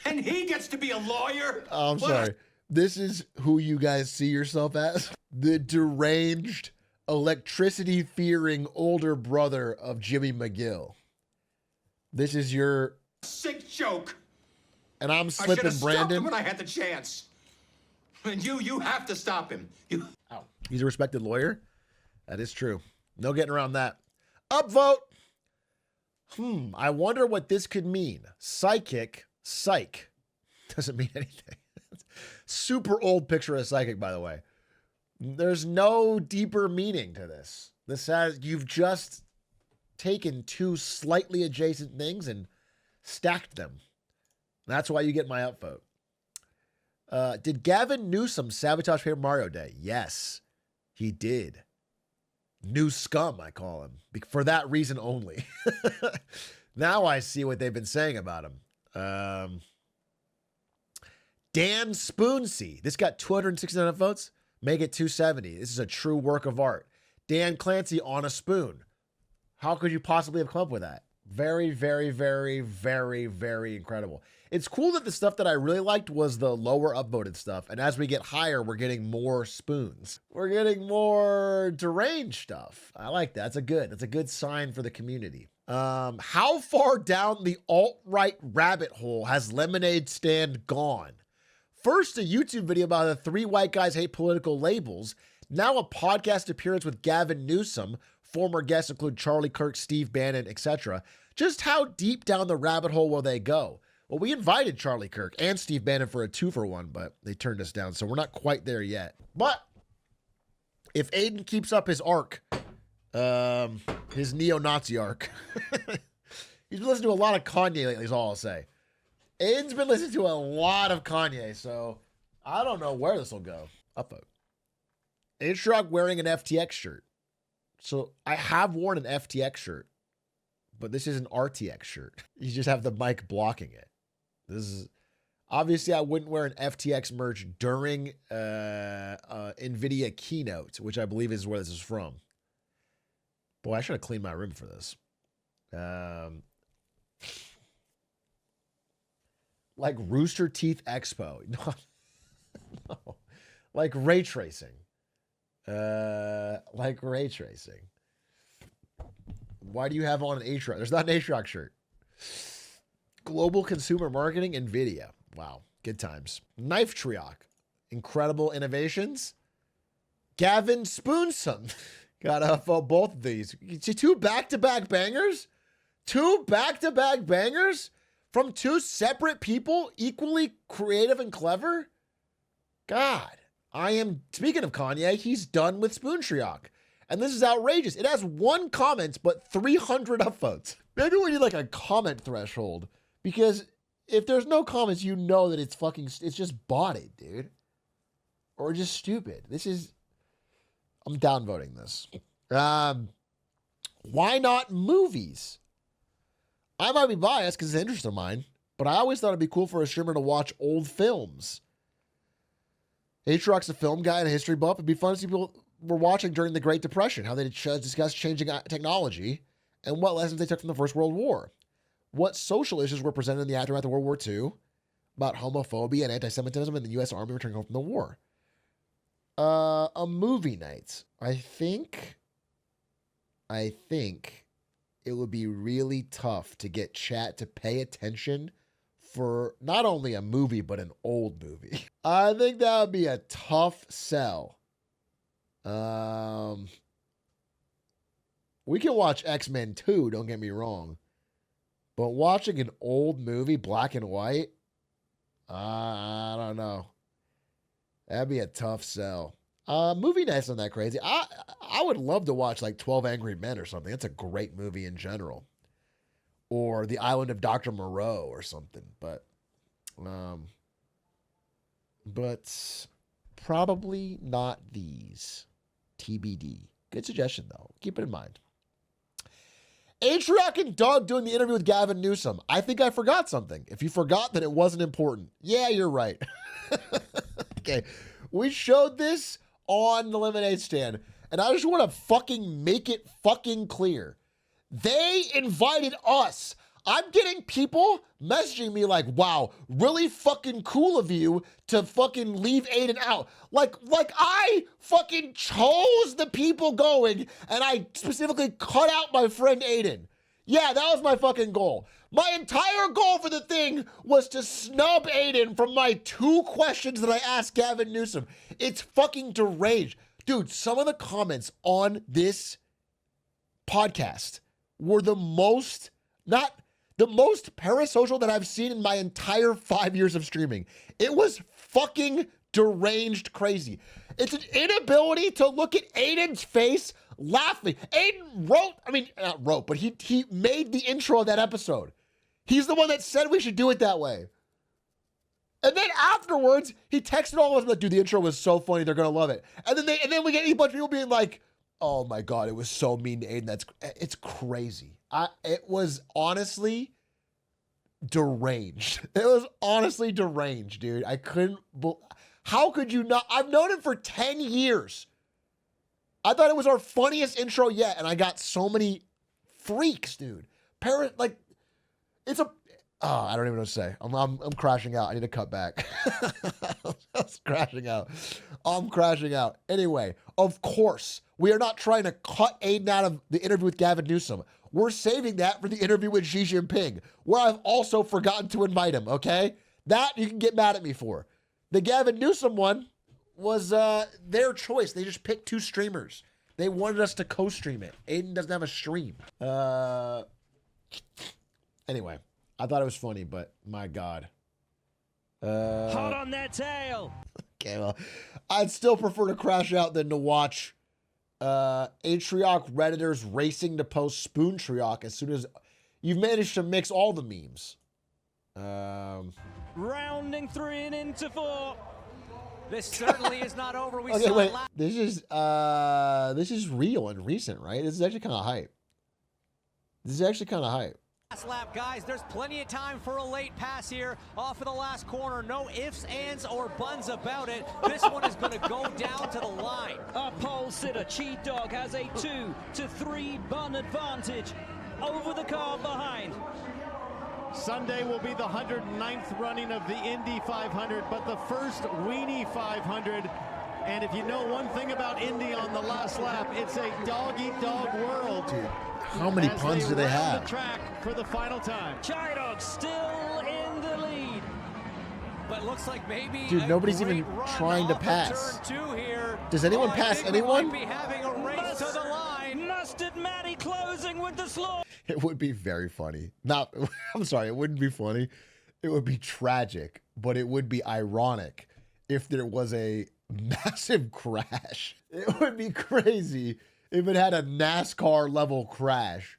And he gets to be a lawyer? Oh, I'm sorry. This is who you guys see yourself as? The deranged, electricity-fearing older brother of Jimmy McGill. This is your... sick joke. And I'm slipping I should have Brandon. stopped him when I had the chance. And you have to stop him. He's a respected lawyer. That is true. No getting around that. Upvote. I wonder what this could mean. Psychic. Psych. Doesn't mean anything. Super old picture of psychic, by the way. There's no deeper meaning to this. This has, you've just taken two slightly adjacent things and stacked them. That's why you get my upvote. Did Gavin Newsom sabotage Paper Mario Day? Yes, he did. New scum, I call him. For that reason only. Now I see what they've been saying about him. Dan Spoonsey. This got 269 votes. Make it 270. This is a true work of art. Dan Clancy on a spoon. How could you possibly have come up with that? Very, very, very, very, very incredible. It's cool that the stuff that I really liked was the lower upvoted stuff. And as we get higher, we're getting more spoons. We're getting more deranged stuff. I like that. That's a good sign for the community. How far down the alt-right rabbit hole has Lemonade Stand gone? First, a YouTube video about the 3 white guys hate political labels. Now a podcast appearance with Gavin Newsom. Former guests include Charlie Kirk, Steve Bannon, etc. Just how deep down the rabbit hole will they go? Well, we invited Charlie Kirk and Steve Bannon for a 2-for-1, but they turned us down, so we're not quite there yet. But if Aiden keeps up his arc, his neo-Nazi arc, he's been listening to a lot of Kanye lately, is all I'll say. Aiden's been listening to a lot of Kanye, so I don't know where this will go. Upvote. Atrioc wearing an FTX shirt. So I have worn an FTX shirt, but this is an RTX shirt. You just have the mic blocking it. This is obviously I wouldn't wear an FTX merch during NVIDIA keynote, which I believe is where this is from. Boy, I should have cleaned my room for this. Like Rooster Teeth Expo. No. Like ray tracing. Like ray tracing. Why do you have on an Atrioc? There's not an Atrioc shirt. Global consumer marketing, NVIDIA. Wow, good times. Knife Trioc. Incredible innovations. Gavin Spoonsome. Got both of these. Two back-to-back bangers? Two back-to-back bangers? From two separate people, equally creative and clever? God, speaking of Kanye, he's done with Spoon Trioc. And this is outrageous. It has 1 comment, but 300 upvotes. Maybe we need like a comment threshold. Because if there's no comments, you know that it's just botted, dude. Or just stupid. I'm downvoting this. Why not movies? I might be biased because it's an interest of mine, but I always thought it'd be cool for a streamer to watch old films. Atrioc's a film guy and a history buff. It'd be fun to see people were watching during the Great Depression, how they discussed changing technology and what lessons they took from the First World War. What social issues were presented in the aftermath of World War II about homophobia and anti-Semitism in the U.S. Army returning home from the war. A movie night. I think it would be really tough to get chat to pay attention for not only a movie, but an old movie. I think that would be a tough sell. We can watch X-Men 2, don't get me wrong. But watching an old movie, black and white, I don't know. That'd be a tough sell. Movie night's not that crazy. I would love to watch like 12 Angry Men or something. That's a great movie in general. Or The Island of Dr. Moreau or something. But probably not these. TBD. Good suggestion, though. Keep it in mind. Atrioc and Doug doing the interview with Gavin Newsom. I think I forgot something. If you forgot, then it wasn't important. Yeah, you're right. Okay. We showed this on the lemonade stand, and I just want to fucking make it fucking clear. They invited us. I'm getting people messaging me like, wow, really fucking cool of you to fucking leave Aiden out. Like I fucking chose the people going, and I specifically cut out my friend Aiden. Yeah, that was my fucking goal. My entire goal for the thing was to snub Aiden from my 2 questions that I asked Gavin Newsom. It's fucking deranged. Dude, some of the comments on this podcast were the most parasocial that I've seen in my entire 5 years of streaming. It was fucking deranged crazy. It's an inability to look at Aiden's face laughing. Aiden not wrote, but he made the intro of that episode. He's the one that said we should do it that way. And then afterwards, he texted all of us like, dude, the intro was so funny, they're gonna love it. And then we get a bunch of people being like, oh my God, it was so mean to Aiden. It's crazy. It was honestly deranged. It was honestly deranged, dude. How could you not? I've known him for 10 years. I thought it was our funniest intro yet, and I got so many freaks, dude. I don't even know what to say. I'm crashing out. I need to cut back. I'm crashing out. Anyway, of course, we are not trying to cut Aiden out of the interview with Gavin Newsom. We're saving that for the interview with Xi Jinping, where I've also forgotten to invite him, okay? That you can get mad at me for. The Gavin Newsom one was their choice. They just picked 2 streamers. They wanted us to co-stream it. Aiden doesn't have a stream. Anyway, I thought it was funny, but my God. Hot on that tail. Okay, well, I'd still prefer to crash out than to watch Atrioc Redditors racing to post Spoon Trioc as soon as you've managed to mix all the memes. Rounding 3 and into 4. This certainly is not over. We Okay, saw wait. This is real and recent, right? This is actually kind of hype. Last lap, guys. There's plenty of time for a late pass here off of the last corner. No ifs, ands, or buns about it. This one is going to go down to the line. Our pole sitter, Cheat Dog, has a 2 to 3 bun advantage over the car behind. Sunday will be the 109th running of the Indy 500, but the first Weenie 500 And if you know one thing about Indy on the last lap, it's a dog-eat-dog world. Dude, how many puns do they have? The track for the final time. Atrioc still in the lead. But looks like maybe Dude, nobody's even trying to pass. Does anyone pass anyone? Be having a race to the line. Mustard Matty closing with the slow. It would be very funny. Not, I'm sorry, it wouldn't be funny. It would be tragic, but it would be ironic if there was a massive crash. It would be crazy if it had a NASCAR level crash.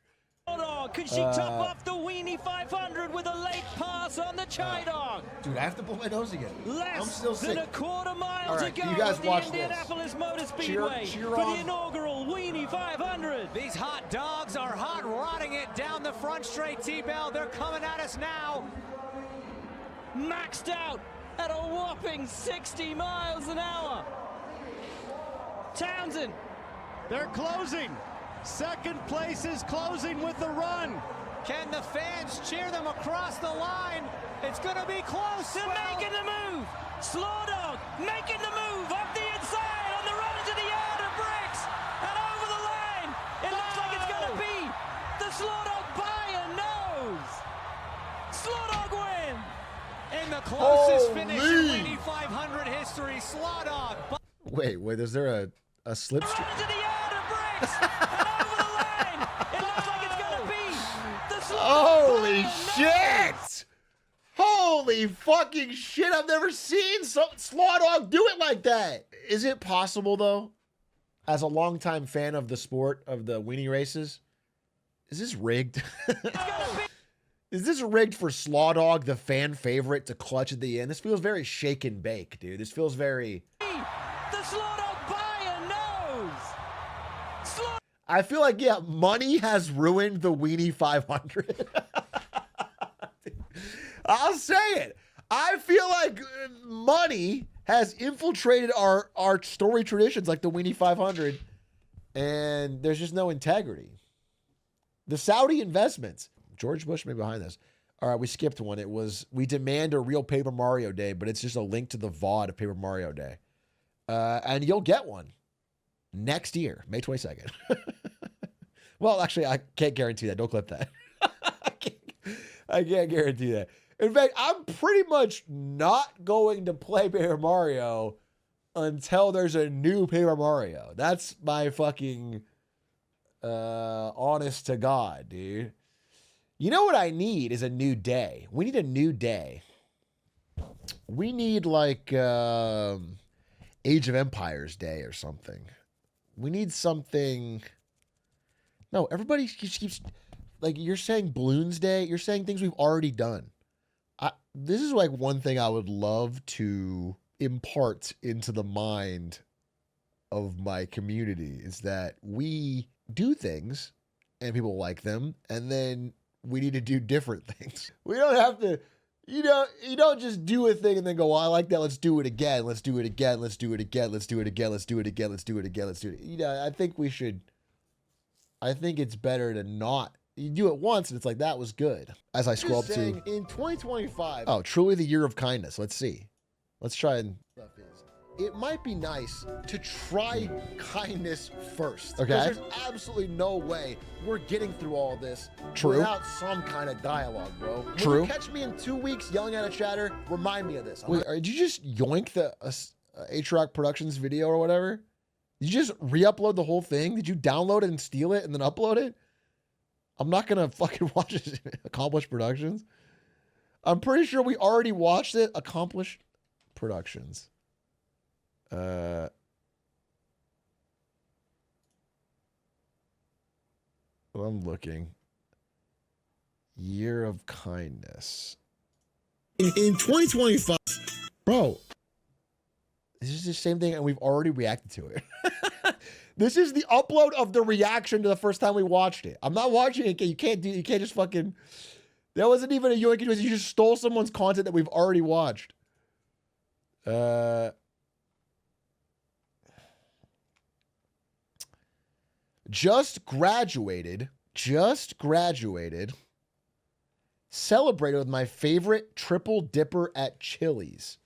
Could she top off the Weenie 500 with a late pass on the Chidog? Dude, I have to blow my nose again. Less I'm still sick. than a quarter mile All right, to go you guys at the watch Indianapolis Motor Speedway cheer for on. the inaugural Weenie 500. These hot dogs are hot rodding it down the front straight, T-Bell. They're coming at us now. Maxed out at a whopping 60 miles an hour. Townsend. They're closing. Second place is closing with the run. Can the fans cheer them across the line? It's going to be close. They're making the move. Slawdog making the move up the inside on the run into the yard of bricks and over the line. It looks like it's going to be the Slawdog by a nose. Slawdog win. In the closest finish in Weenie 500 history, Slawdog. Wait, is there a slipstream? Holy shit! Holy fucking shit! I've never seen some Slawdog do it like that. Is it possible though, as a longtime fan of the sport of the weenie races, is this rigged? Is this rigged for Slawdog, the fan favorite, to clutch at the end? This feels very shake and bake, dude. This feels very. The Slawdog by a nose. I feel like, yeah, money has ruined the Weenie 500. I'll say it. I feel like money has infiltrated our story traditions like the Weenie 500, and there's just no integrity. The Saudi investments. George Bush may be behind this. All right, we skipped one. It was, we demand a real Paper Mario Day, but it's just a link to the VOD of Paper Mario Day. And you'll get one next year, May 22nd. Well, actually, I can't guarantee that. Don't clip that. I can't guarantee that. In fact, I'm pretty much not going to play Paper Mario until there's a new Paper Mario. That's my fucking honest to God, dude. You know what I need is a new day. We need a new day. We need like Age of Empires Day or something. We need something. No, everybody keeps like, you're saying Balloons Day. You're saying things we've already done. This is like one thing I would love to impart into the mind of my community is that we do things and people like them, and then we need to do different things. We don't have to, you don't just do a thing and then go, well, I like that, let's do it again, let's do it again, let's do it again, let's do it again, let's do it again, let's do it again, let's do it. I think it's better to not. You do it once and it's like, that was good. As I scroll up to in 2025. Oh, truly the year of kindness. Let's see. Let's try and it might be nice to try kindness first. Okay. Because there's absolutely no way we're getting through all this without some kind of dialogue, bro. True. When you catch me in 2 weeks yelling at a chatter, remind me of this. Wait, did you just yoink the Atrioc Productions video or whatever? Did you just re-upload the whole thing? Did you download it and steal it and then upload it? I'm not gonna fucking watch it. Accomplished Productions. I'm pretty sure we already watched it. Accomplished Productions. I'm looking. Year of kindness. In 2025. Bro, this is the same thing and we've already reacted to it. This is the upload of the reaction to the first time we watched it. I'm not watching it. You can't just fucking. That wasn't even a yoink. You just stole someone's content that we've already watched. Just graduated. Celebrated with my favorite triple dipper at Chili's.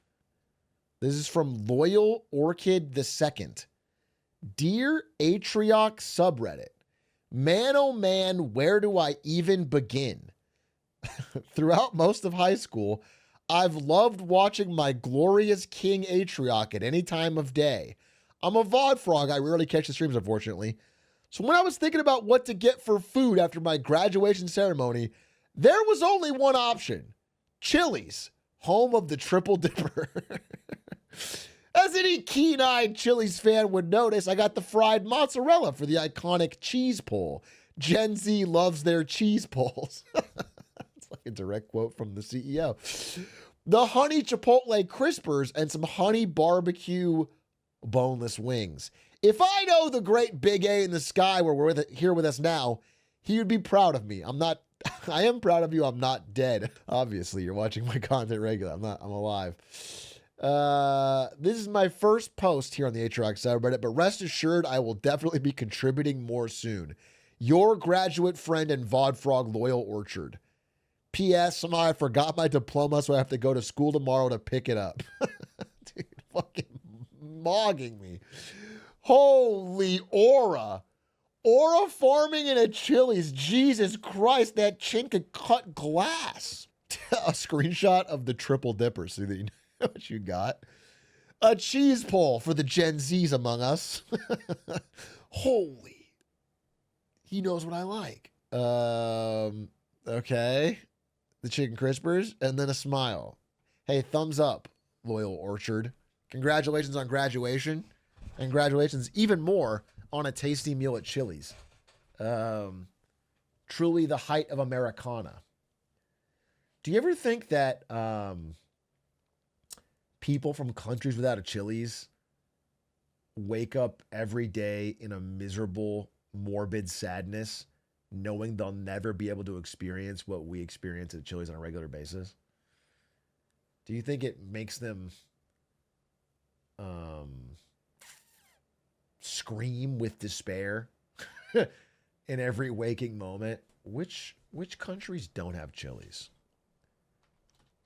This is from Loyal Orchid II. Dear Atrioc subreddit, man oh man, where do I even begin? Throughout most of high school, I've loved watching my glorious King Atrioc at any time of day. I'm a VOD frog. I rarely catch the streams, unfortunately. So when I was thinking about what to get for food after my graduation ceremony, there was only one option. Chili's, home of the Triple Dipper. As any keen-eyed Chili's fan would notice, I got the fried mozzarella for the iconic cheese pull. Gen Z loves their cheese pulls. It's like a direct quote from the CEO. The honey chipotle crispers and some honey barbecue boneless wings. If I know the great Big A in the sky were here with us now, he would be proud of me. I am proud of you. I'm not dead. Obviously, you're watching my content regularly. I'm alive. This is my first post here on the Atrioc subreddit, but rest assured I will definitely be contributing more soon. Your graduate friend and VOD frog, Loyal Orchard. P.S. Somehow I forgot my diploma, so I have to go to school tomorrow to pick it up. Dude, fucking mogging me. Holy aura. Aura farming in a Chili's. Jesus Christ, that chink could cut glass. A screenshot of the Triple Dipper so that you know what you got. A cheese pull for the Gen Zs among us. Holy. He knows what I like. Okay. The chicken crispers and then a smile. Hey, thumbs up, Loyal Orchard. Congratulations on graduation. And congratulations even more on a tasty meal at Chili's. Truly the height of Americana. Do you ever think that people from countries without a Chili's wake up every day in a miserable, morbid sadness, knowing they'll never be able to experience what we experience at Chili's on a regular basis? Do you think it makes them scream with despair in every waking moment? Which countries don't have Chili's?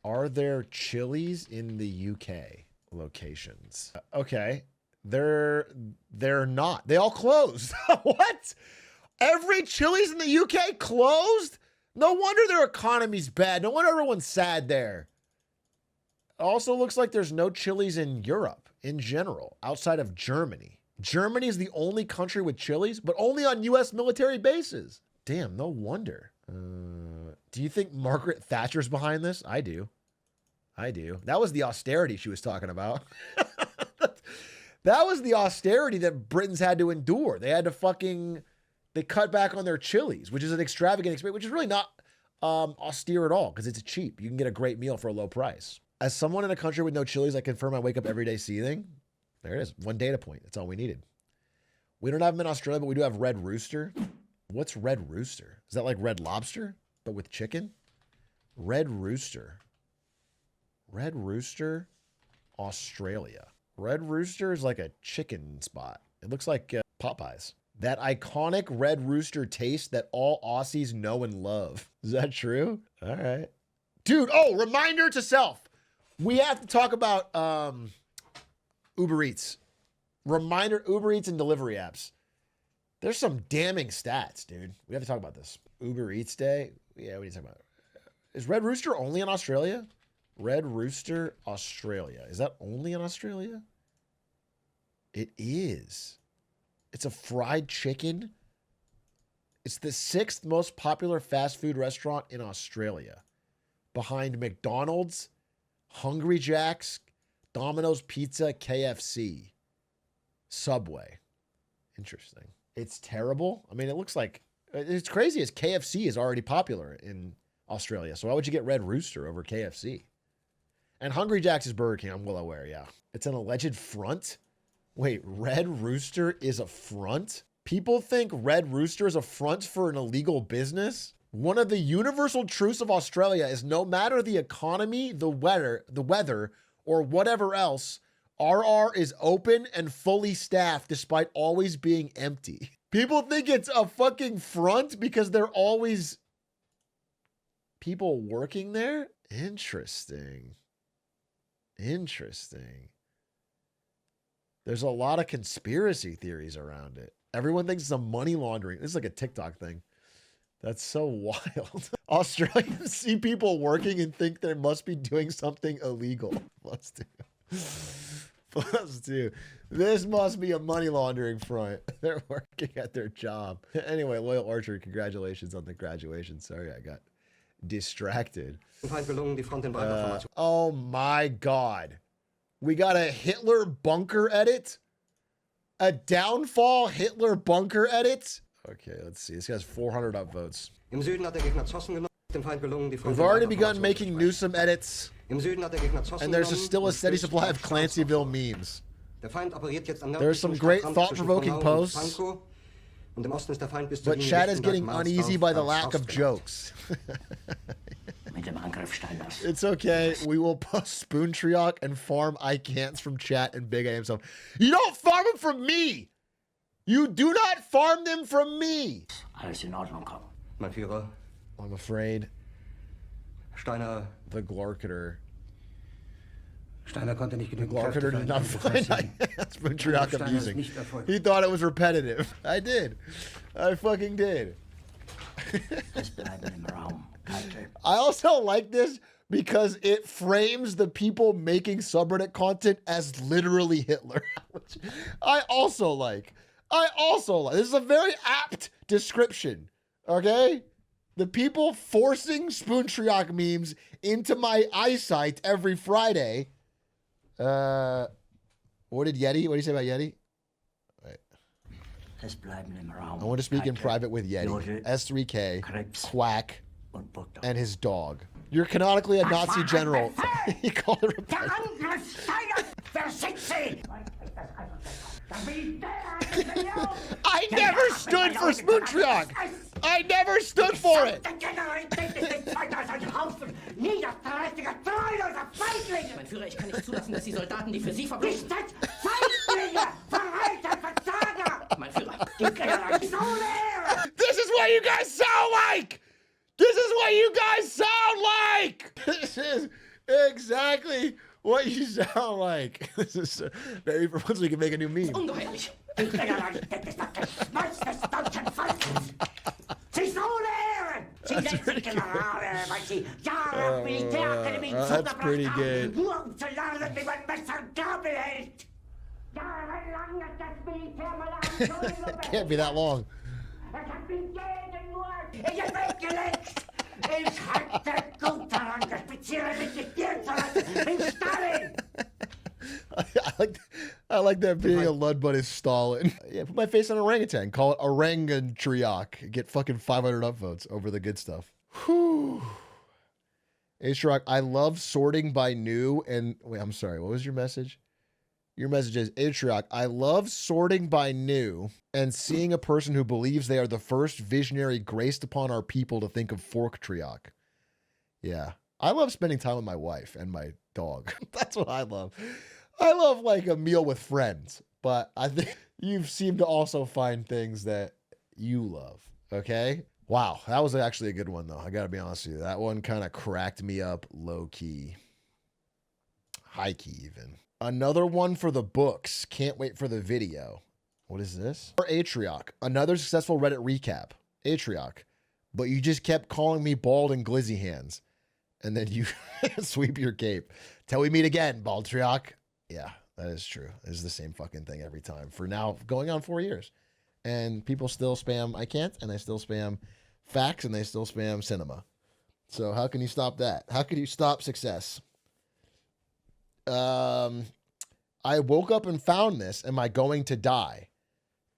Are there Chili's in the UK locations? Okay, they're not. They all closed. What? Every Chili's in the UK closed? No wonder their economy's bad. No wonder everyone's sad there. Also looks like there's no Chili's in Europe in general, outside of Germany. Germany is the only country with Chili's, but only on U.S. military bases. Damn, no wonder. Do you think Margaret Thatcher's behind this? I do. That was the austerity she was talking about. That was the austerity that Britons had to endure. They had to they cut back on their Chili's, which is an extravagant experience, which is really not austere at all because it's cheap. You can get a great meal for a low price. As someone in a country with no Chili's, I confirm I wake up every day seething. There it is. One data point. That's all we needed. We don't have them in Australia, but we do have Red Rooster. What's Red Rooster? Is that like Red Lobster, but with chicken? Red Rooster. Red Rooster, Australia. Red Rooster is like a chicken spot. It looks like Popeyes. That iconic Red Rooster taste that all Aussies know and love. Is that true? All right. Dude, reminder to self. We have to talk about Uber Eats. Reminder, Uber Eats and delivery apps. There's some damning stats, dude. We have to talk about this. Uber Eats Day. Yeah, what are you talking about? Is Red Rooster only in Australia? Red Rooster, Australia. Is that only in Australia? It is. It's a fried chicken. It's the 6th most popular fast food restaurant in Australia, behind McDonald's, Hungry Jack's, Domino's Pizza, KFC, Subway. Interesting. It's terrible. I mean, it looks like it's crazy as KFC is already popular in Australia. So why would you get Red Rooster over KFC? And Hungry Jack's is Burger King. I'm well aware, yeah. It's an alleged front. Wait, Red Rooster is a front? People think Red Rooster is a front for an illegal business? One of the universal truths of Australia is no matter the economy, the weather, or whatever else, RR is open and fully staffed despite always being empty. People think it's a fucking front because they're always people working there? Interesting. There's a lot of conspiracy theories around it. Everyone thinks it's a money laundering. This is like a TikTok thing. That's so wild. Australians see people working and think they must be doing something illegal. Plus two. Plus two. This must be a money laundering front. They're working at their job. Anyway, Loyal Archer, congratulations on the graduation. Sorry, I got distracted. Oh my God. We got a Hitler bunker edit? A downfall Hitler bunker edit? Okay, let's see. This guy's 400 upvotes. We've already begun making Newsom edits. And there's still a steady supply of Clancyville memes. There's some great thought-provoking posts. But chat is getting uneasy by the lack of jokes. It's okay. We will post Atrioc and farm I can'ts from chat and Big A himself. You don't farm them from me! You do not farm them from me! Mein Führer. I'm afraid. Steiner. The Glorketer. Steiner konnte nicht genügend Glorketer did not find Atrioc amusing. He thought it was repetitive. I did. I fucking did. I also like this because it frames the people making subreddit content as literally Hitler. Which I also like. This is a very apt description. Okay? The people forcing Atrioc memes into my eyesight every Friday. What did you say about Yeti? Wait. I want to speak in private with Yeti. S3K, Quack, and his dog. You're canonically a Nazi general. He called it I never stood for Atrioc. I never stood for it. Mein Führer, ich kann nicht zulassen, dass die Soldaten, die für Sie verbringen. Mein Führer. This is what you guys sound like. This is what you guys sound like. This is exactly what you sound like. This is very for once we can make a new meme. Ungeheuerlich. That's pretty good. Can't be that long. I like that being a Ludbud is Stalin. Yeah, put my face on orangutan. Call it Orangatrioc. Get fucking 500 upvotes over the good stuff. Whew. Atrioc, I love sorting by new and... Wait, I'm sorry. What was your message? Your message is, Atrioc, I love sorting by new and seeing a person who believes they are the first visionary graced upon our people to think of Forktrioc. Yeah. I love spending time with my wife and my dog. That's what I love. I love like a meal with friends, but I think you seem to also find things that you love. Okay. Wow. That was actually a good one though. I gotta be honest with you. That one kind of cracked me up low key. High key even. Another one for the books. Can't wait for the video. What is this? For Atrioc. Another successful Reddit recap. Atrioc. But you just kept calling me bald and glizzy hands. And then you sweep your cape. Till we meet again, Baldtrioc. Yeah, that is true. It's the same fucking thing every time. For now, going on 4 years. And people still spam I can't, and they still spam facts, and they still spam cinema. So how can you stop that? How can you stop success? I woke up and found this. Am I going to die?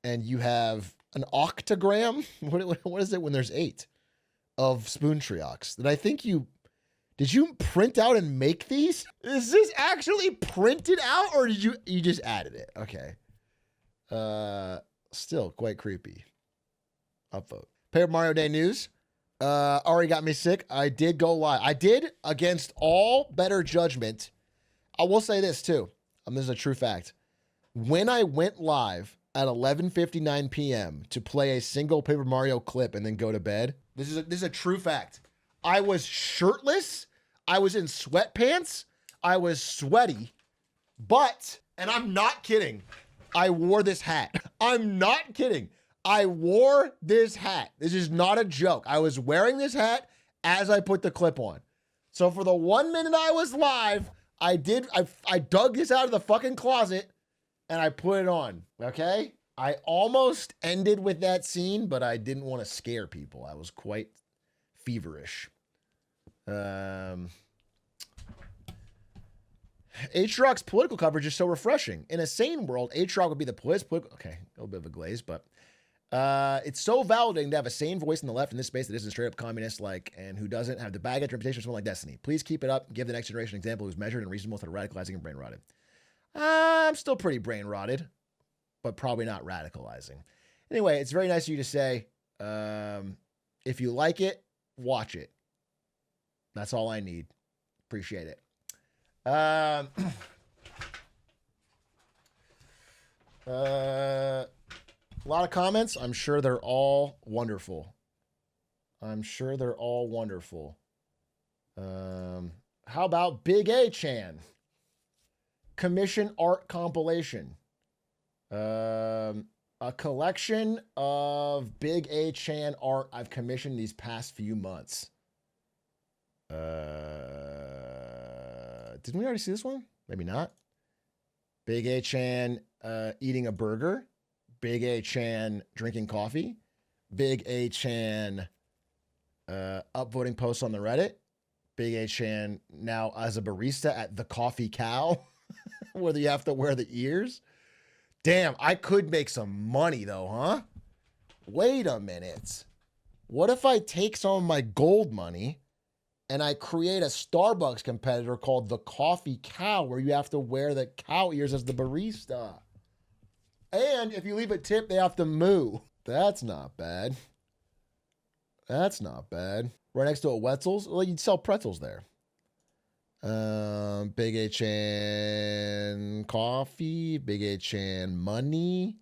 And you have an octagram. What is it when there's 8 of Atriocs? That I think you did you print out and make these? Is this actually printed out, or did you just added it? Okay. Still quite creepy. Upvote. Paper Mario Day news. Already got me sick. I did go live. I did against all better judgment. I will say this too. This is a true fact. When I went live at 11:59 p.m. to play a single Paper Mario clip and then go to bed, this is a true fact. I was shirtless. I was in sweatpants. I was sweaty. But And I'm not kidding. I wore this hat. I'm not kidding. I wore this hat. This is not a joke. I was wearing this hat as I put the clip on. So for the 1 minute I was live, I dug this out of the fucking closet and I put it on, okay? I almost ended with that scene, but I didn't want to scare people. I was quite feverish. Atrioc's political coverage is so refreshing. In a sane world, Atrioc would be the political... Okay, a little bit of a glaze, but... it's so validating to have a sane voice in the left in this space that isn't straight up communist like and who doesn't have the baggage reputation of someone like Destiny. Please keep it up and give the next generation an example who's measured and reasonable instead of radicalizing and brain rotted. I'm still pretty brain rotted, but probably not radicalizing. Anyway, it's very nice of you to say, if you like it, watch it. That's all I need. Appreciate it. A lot of comments. I'm sure they're all wonderful. How about Big A Chan? Commission art compilation. A collection of Big A Chan art I've commissioned these past few months. Didn't we already see this one? Maybe not. Big A Chan eating a burger. Big A Chan drinking coffee. Big A Chan upvoting posts on the Reddit. Big A Chan now as a barista at the Coffee Cow, whether you have to wear the ears. Damn, I could make some money though, huh? Wait a minute. What if I take some of my gold money and I create a Starbucks competitor called the Coffee Cow, where you have to wear the cow ears as the barista? And if you leave a tip, they have to moo. That's not bad. That's not bad. Right next to a Wetzel's. Well, you'd sell pretzels there. Big A Chan coffee. Big A Chan money.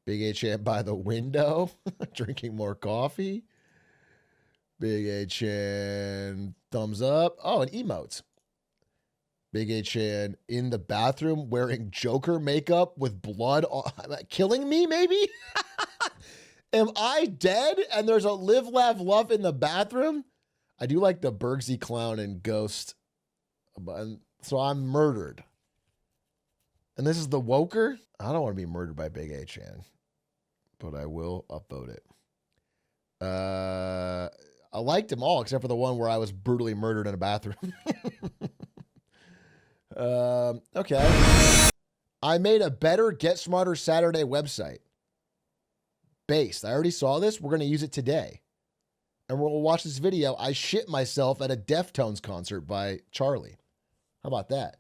Big A Chan by the window. Drinking more coffee. Big A Chan thumbs up. Oh, and emotes. Big A Chan in the bathroom wearing Joker makeup with blood on, killing me, maybe? Am I dead? And there's a live, laugh, love in the bathroom? I do like the Bergsy Clown and Ghost. So I'm murdered. And this is the Woker? I don't want to be murdered by Big A Chan, but I will upvote it. I liked them all except for the one where I was brutally murdered in a bathroom. Okay. I made a better Get Smarter Saturday website. Based. I already saw this. We're going to use it today. And we'll watch this video. I shit myself at a Deftones concert by Charlie. How about that?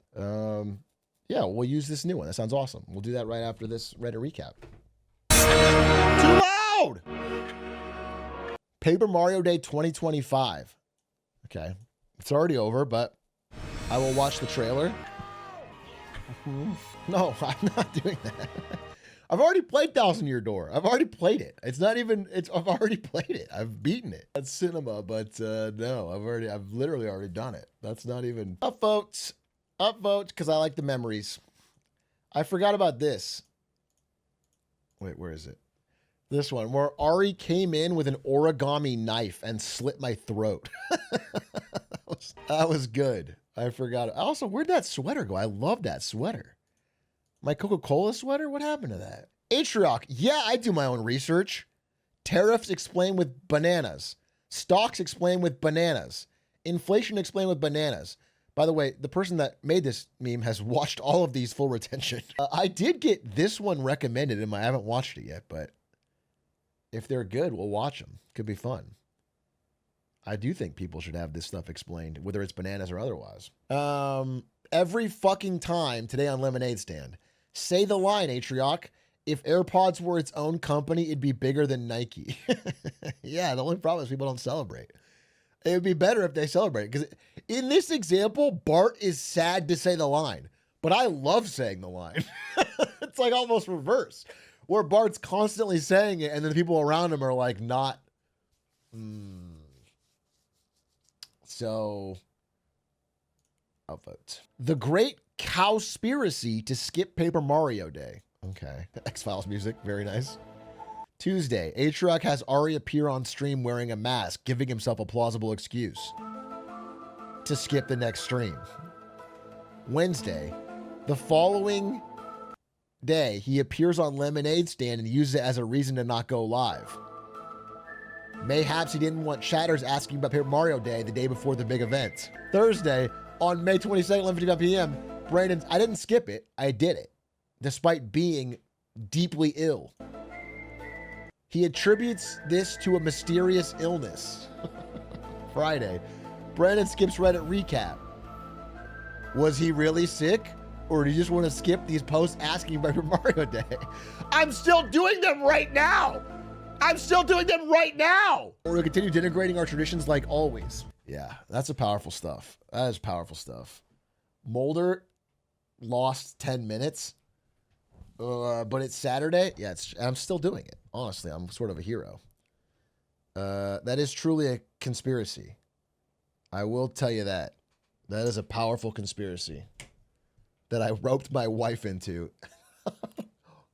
Yeah, we'll use this new one. That sounds awesome. We'll do that right after this Reddit recap. Too loud! Paper Mario Day 2025. Okay. It's already over, but I will watch the trailer. No, I'm not doing that. I've already played Thousand Year Door. I've already played it. It's not even, I've already played it. I've beaten it. That's cinema, but no, I've literally already done it. That's not even, upvote, because I like the memories. I forgot about this. Wait, where is it? This one, where Ari came in with an origami knife and slit my throat. That was good. I forgot. Also, where'd that sweater go? I love that sweater. My Coca-Cola sweater? What happened to that? Atrioc. Yeah, I do my own research. Tariffs explained with bananas. Stocks explained with bananas. Inflation explained with bananas. By the way, the person that made this meme has watched all of these full retention. I did get this one recommended in I haven't watched it yet, but if they're good, we'll watch them. Could be fun. I do think people should have this stuff explained, whether it's bananas or otherwise. Every fucking time today on Lemonade Stand. Say the line, Atrioc. If AirPods were its own company, it'd be bigger than Nike. Yeah, the only problem is people don't celebrate. It would be better if they celebrate. Because in this example, Bart is sad to say the line. But I love saying the line. It's like almost reverse. Where Bart's constantly saying it, and then the people around him are like not... So, I'll vote. The Great cowspiracy to skip Paper Mario Day. Okay. X-Files music. Very nice. Tuesday, Atrioc has Ari appear on stream wearing a mask, giving himself a plausible excuse to skip the next stream. Wednesday, the following day, he appears on Lemonade Stand and uses it as a reason to not go live. Mayhaps he didn't want chatters asking about Paper Mario Day the day before the big event. Thursday, on May 22nd, 11:55 p.m., Brandon, I didn't skip it, I did it, despite being deeply ill. He attributes this to a mysterious illness. Friday, Brandon skips Reddit recap. Was he really sick? Or do you just want to skip these posts asking about Paper Mario Day? I'm still doing them right now! I'm still doing them right now! Or to continue denigrating our traditions like always. Yeah, that's a powerful stuff. That is powerful stuff. Mulder lost 10 minutes. But it's Saturday. Yeah, I'm still doing it. Honestly, I'm sort of a hero. That is truly a conspiracy. I will tell you that. That is a powerful conspiracy that I roped my wife into.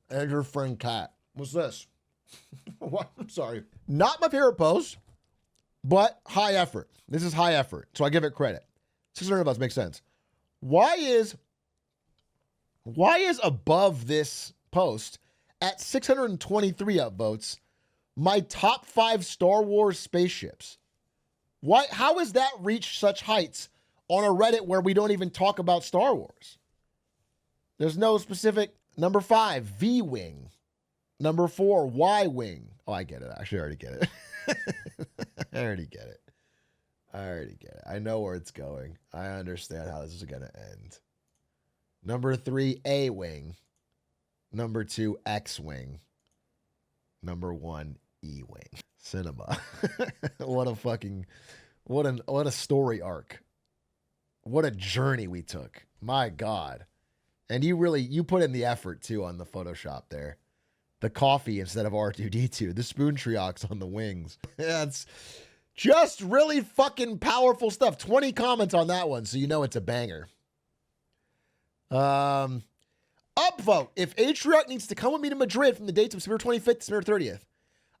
And her friend Kat. What's this? What? I'm sorry. Not my favorite post, but high effort. This is high effort, so I give it credit. 600 of us makes sense. Why is above this post at 623 upvotes my top 5 Star Wars spaceships? Why? How has that reached such heights on a Reddit where we don't even talk about Star Wars? There's no specific. Number 5, V-Wing. Number 4, Y-Wing. Oh, I get it. Actually, I already get it. I already get it. I know where it's going. I understand how this is going to end. Number 3, A-Wing. Number 2, X-Wing. Number 1, E-Wing. Cinema. What a story arc. What a journey we took. My God. And you put in the effort too on the Photoshop there. The coffee instead of R2-D2. The spoon Atriocs on the wings. That's just really fucking powerful stuff. 20 comments on that one, so you know it's a banger. Upvote. If Atrioc needs to come with me to Madrid from the dates of September 25th to September 30th.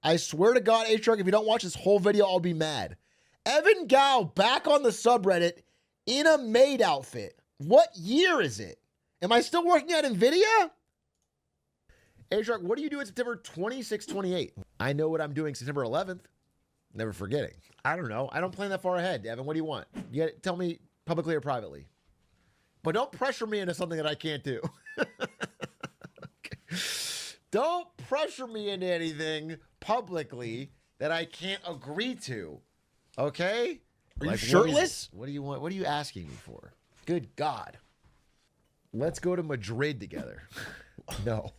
I swear to God, Atrioc, if you don't watch this whole video, I'll be mad. Evan Gao back on the subreddit in a maid outfit. What year is it? Am I still working at NVIDIA? Atrioc, what do you do in September 26, 28? I know what I'm doing September 11th. Never forgetting. I don't know. I don't plan that far ahead. Evan, what do you want? Tell me publicly or privately. But don't pressure me into something that I can't do. Okay. Don't pressure me into anything publicly that I can't agree to. Okay? Are you shirtless? What do you want? What are you asking me for? Good God. Let's go to Madrid together. No.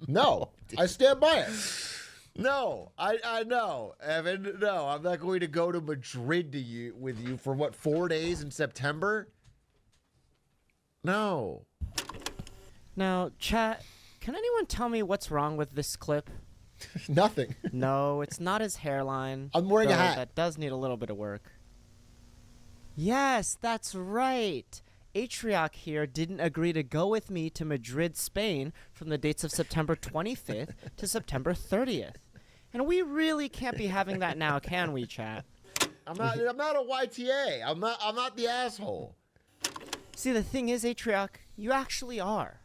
No. I stand by it. No. I know. Evan, no. I'm not going to go to Madrid with you for what, 4 days in September? No. Now, chat, can anyone tell me what's wrong with this clip? Nothing. No, it's not his hairline. I'm wearing a hat. That does need a little bit of work. Yes, that's right. Atrioc here didn't agree to go with me to Madrid, Spain from the dates of September 25th to September 30th. And we really can't be having that now, can we, chat? I'm not a YTA. I'm not the asshole. See, the thing is, Atrioc, you actually are.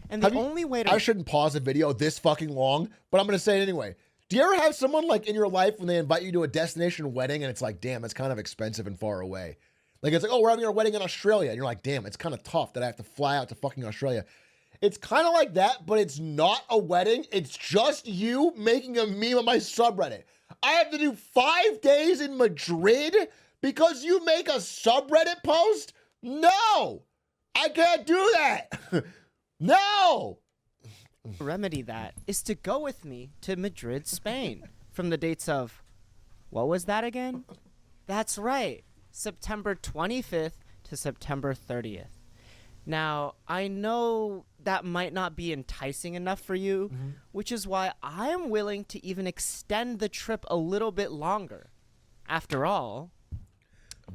And the only way to... I shouldn't pause the video this fucking long, but I'm going to say it anyway. Do you ever have someone like in your life when they invite you to a destination wedding and it's like, damn, it's kind of expensive and far away? Like, it's like, oh, we're having our wedding in Australia. And you're like, damn, it's kind of tough that I have to fly out to fucking Australia. It's kind of like that, but it's not a wedding. It's just you making a meme on my subreddit. I have to do 5 days in Madrid because you make a subreddit post? No, I can't do that. No. Remedy that is to go with me to Madrid, Spain from the dates of, what was that again? That's right. September 25th to September 30th. Now, I know that might not be enticing enough for you, which is why I am willing to even extend the trip a little bit longer. After all,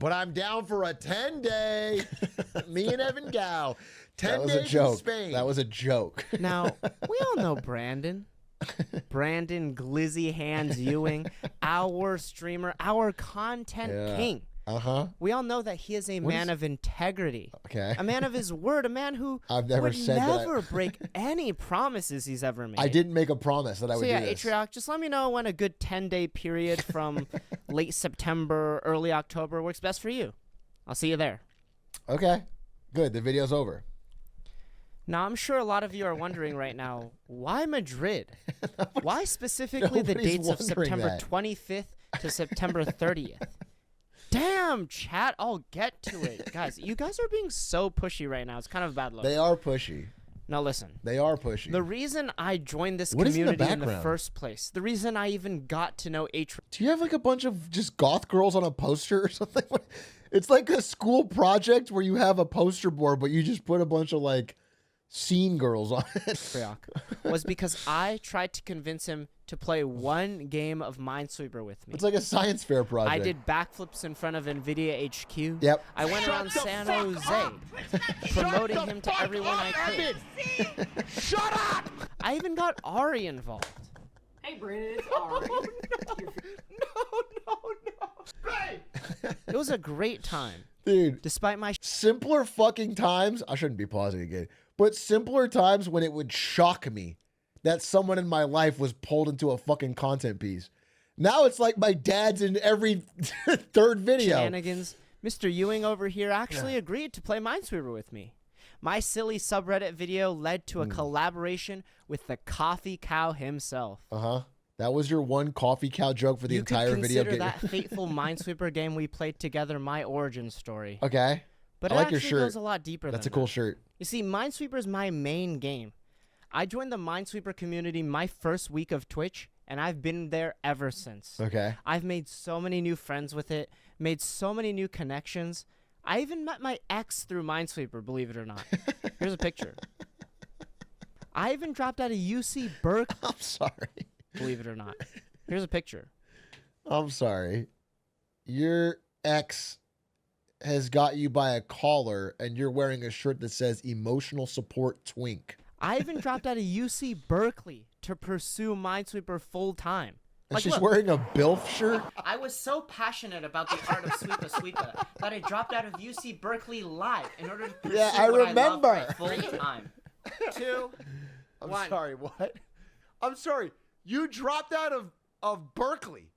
but I'm down for a 10-day. Me and Evan Gow. 10 days a joke. in Spain. That was a joke. Now, we all know Brandon. Brandon Glizzy Hands Ewing, our streamer, our content king. Uh-huh. We all know that he is a man of integrity. Okay. A man of his word, a man who I've never would said that I- never break any promises he's ever made. I didn't make a promise that I would So yeah, do this. Atrioc, just let me know when a good 10-day period from late September, early October works best for you. I'll see you there. Okay. Good. The video's over. Now, I'm sure a lot of you are wondering right now, why Madrid? Why specifically the nobody's dates of wondering September that. 25th to September 30th? Damn, chat, I'll get to it. Guys, you guys are being so pushy right now. It's kind of a bad look. They are pushy. Now listen. They are pushy. The reason I joined this What is in the community in the background? first place, the reason I even got to know Atrioc. Do you have like a bunch of just goth girls on a poster or something? It's like a school project where you have a poster board, but you just put a bunch of like scene girls on it. Atrioc was because I tried to convince him to play one game of Minesweeper with me. It's like a science fair project. I did backflips in front of NVIDIA HQ. Yep. I went around San Jose promoting him to everyone I could. Shut up! I even got Ari involved. Hey, Brandon, it's Ari. It was a great time. Dude. Despite my simpler fucking times, I shouldn't be pausing again, but simpler times when it would shock me that someone in my life was pulled into a fucking content piece. Now it's like my dad's in every third video. shenanigans, Mr. Ewing over here actually agreed to play Minesweeper with me. My silly subreddit video led to a collaboration with the coffee cow himself. Uh-huh. That was your one coffee cow joke for the You entire could video. consider that fateful Minesweeper game we played together my origin story. Okay. But I it like actually your shirt. goes a lot deeper That's than a cool that. shirt. You see, Minesweeper is my main game. I joined the Minesweeper community my first week of Twitch, and I've been there ever since. Okay. I've made so many new friends with it, made so many new connections. I even met my ex through Minesweeper, believe it or not. Here's a picture. I even dropped out of UC Berkeley. I'm sorry. Believe it or not. Here's a picture. I'm sorry. Your ex has got you by a collar and you're wearing a shirt that says emotional support twink. I even dropped out of UC Berkeley to pursue Minesweeper full time. And she's wearing a BILF shirt? I was so passionate about the art of Sweepa that I dropped out of UC Berkeley live in order to pursue Yeah, I what remember. I love full time. 2, I'm 1. sorry, what? I'm sorry. You dropped out of Berkeley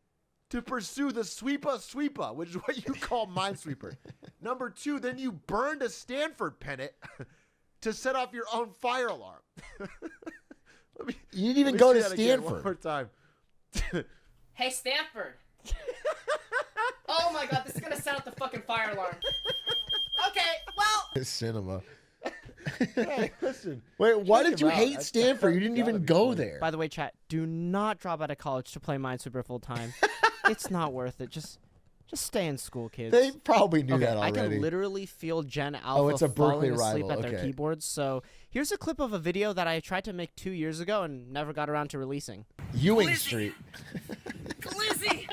to pursue the Sweepa, which is what you call Minesweeper. Number 2, then you burned a Stanford pennant to set off your own fire alarm. You didn't even go to Stanford. One more time. Hey, Stanford. Oh my god, this is gonna set off the fucking fire alarm. Okay, well. Cinema. Hey, listen. Wait, why did you hate Stanford? You didn't even go there. By the way, chat, do not drop out of college to play Minesweeper full time. It's not worth it. Just stay in school, kids. They probably knew that I already. can literally feel Gen Alpha it's a Berkeley falling asleep rival, at their okay. keyboards. So here's a clip of a video that I tried to make 2 years ago and never got around to releasing. Ewing Street. Glizzy!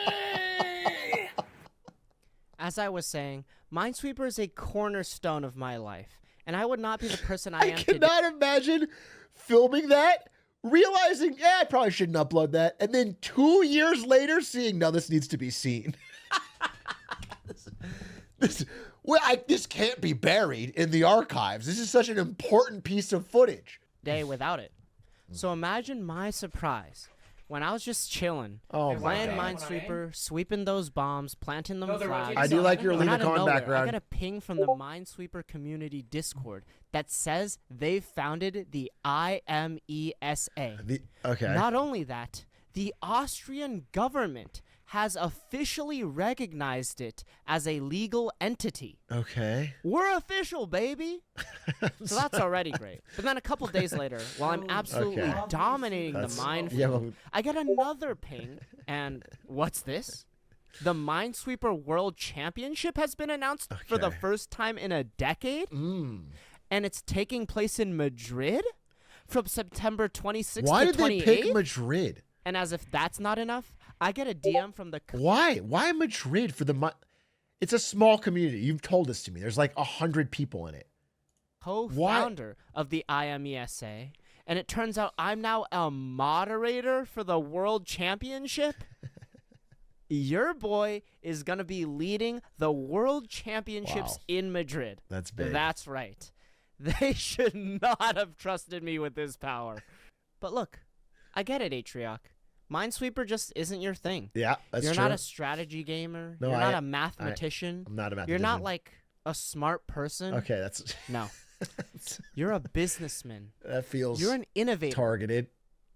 As I was saying, Minesweeper is a cornerstone of my life, and I would not be the person I am today. Cannot imagine filming that, realizing, I probably shouldn't upload that, and then 2 years later seeing, no, this needs to be seen. This can't be buried in the archives. This is such an important piece of footage. Day without it. So imagine my surprise when I was just chilling, Oh my playing God. Minesweeper, sweeping those bombs, planting them flags. I do like your When Lena out of Khan nowhere, background. I got a ping from the Minesweeper community Discord that says they've founded the IMESA. Okay. Not only that, the Austrian government has officially recognized it as a legal entity. Okay. We're official, baby. So that's already great. But then a couple days later, while I'm absolutely Okay. dominating That's- the minefield, yeah, but- I get another ping, and what's this? The Minesweeper World Championship has been announced for the first time in a decade, and it's taking place in Madrid from September 26th Why to did they 28th. pick Madrid? And as if that's not enough, I get a DM from the... Why? Why Madrid for the... It's a small community. You've told this to me. There's like 100 people in it. Co-founder of the IMESA, and it turns out I'm now a moderator for the World Championship. Your boy is going to be leading the World Championships in Madrid. That's big. That's right. They should not have trusted me with this power. But look, I get it, Atrioc. Minesweeper just isn't your thing. Yeah, that's You're true. not a strategy gamer. No, You're not a mathematician. I'm not a mathematician. You're not like a smart person. Okay, that's... No. You're a businessman. That feels... You're an innovator. Targeted.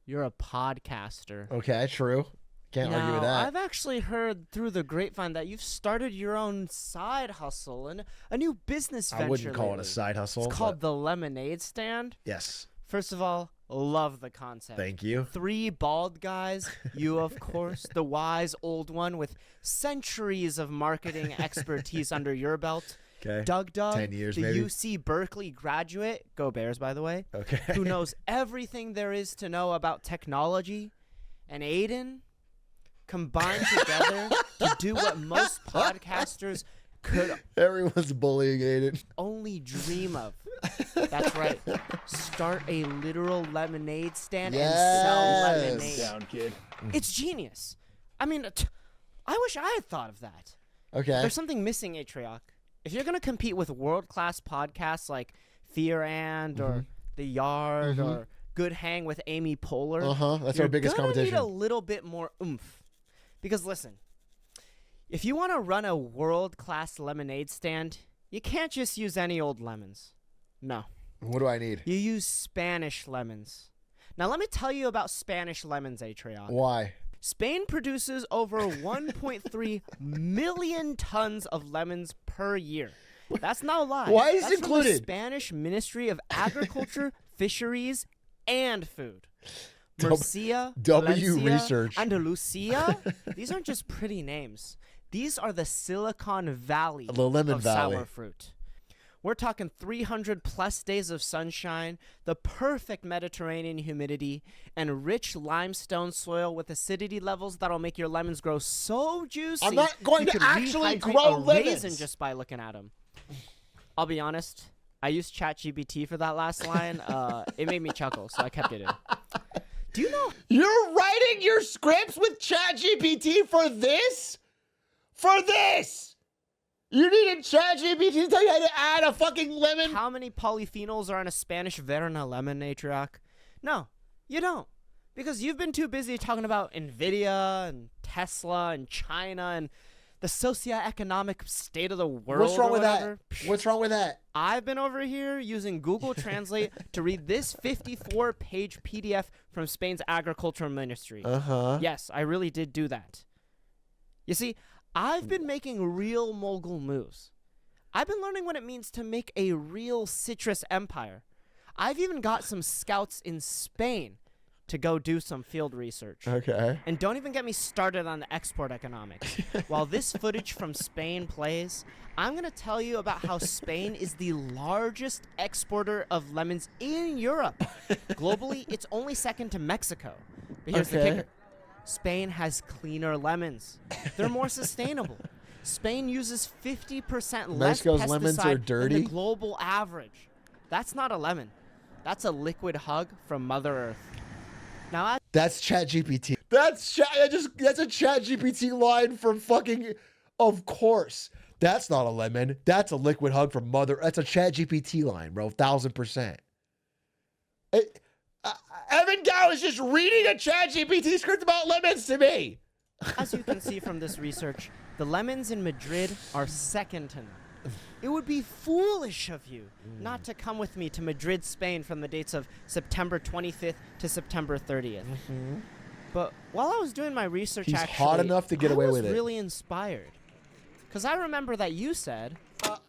You're a podcaster. Okay, true. Can't argue with that. I've actually heard through the grapevine that you've started your own side hustle and a new business venture. I wouldn't call it lately. a side hustle. It's called the Lemonade Stand. Yes. First of all, love the concept. Thank you. 3 bald guys. You, of course, the wise old one with centuries of marketing expertise under your belt. Okay. Doug, 10 years, the maybe. UC Berkeley graduate. Go Bears, by the way. Okay. Who knows everything there is to know about technology. And Aiden, combined together to do what most podcasters could Everyone's bullying Aiden. only dream of. That's right. Start a literal lemonade stand and sell lemonade. Down, kid. It's genius. I mean, I wish I had thought of that. Okay. There's something missing, Atrioc. If you're going to compete with world-class podcasts like Fear and or The Yard or Good Hang with Amy Poehler, That's our biggest you're gonna competition. need a little bit more oomph. Because listen, if you want to run a world-class lemonade stand, you can't just use any old lemons. No. What do I need? You use Spanish lemons. Now let me tell you about Spanish lemons, Atrioc. Why? Spain produces over 1.3 million tons of lemons per year. That's not a lie. Why is That's it from the included? Spanish Ministry of Agriculture, Fisheries, and Food. Murcia, W Valencia, research. Andalusia. These aren't just pretty names. These are the Silicon Valley The Lemon of Valley. sour fruit. We're talking 300 plus days of sunshine, the perfect Mediterranean humidity, and rich limestone soil with acidity levels that'll make your lemons grow so juicy. I'm not going you to could actually rehydrate grow a raisin lemons. just by looking at them. I'll be honest. I used ChatGPT for that last line. It made me chuckle, so I kept it in. Do you know? You're writing your scripts with ChatGPT for this? For this? You needed ChatGPT to tell you how to add a fucking lemon? How many polyphenols are in a Spanish Verna lemon, Atrioc? No, you don't. Because you've been too busy talking about NVIDIA and Tesla and China and the socioeconomic state of the world. What's wrong or with whatever. that? What's wrong with that? I've been over here using Google Translate to read this 54-page PDF from Spain's agricultural ministry. Yes, I really did do that. You see, I've been making real mogul moves. I've been learning what it means to make a real citrus empire. I've even got some scouts in Spain to go do some field research. Okay. And don't even get me started on the export economics. While this footage from Spain plays, I'm going to tell you about how Spain is the largest exporter of lemons in Europe. Globally, it's only second to Mexico. But here's the Okay. kicker. Spain has cleaner lemons. They're more sustainable. Spain uses 50% less Mexico's pesticide lemons are than dirty? the global average. That's not a lemon. That's a liquid hug from Mother Earth. Now, That's ChatGPT. That's a ChatGPT line from fucking. Of course, that's not a lemon. That's a liquid hug from Mother. That's a ChatGPT line, bro. 1000%. Evan Gow is just reading a ChatGPT script about lemons to me. as you can see from this research, the lemons in Madrid are second to none. It would be foolish of you not to come with me to Madrid, Spain from the dates of September 25th to September 30th. But while I was doing my research, He's actually, hot enough to get away with I it. was really inspired. Because I remember that you said...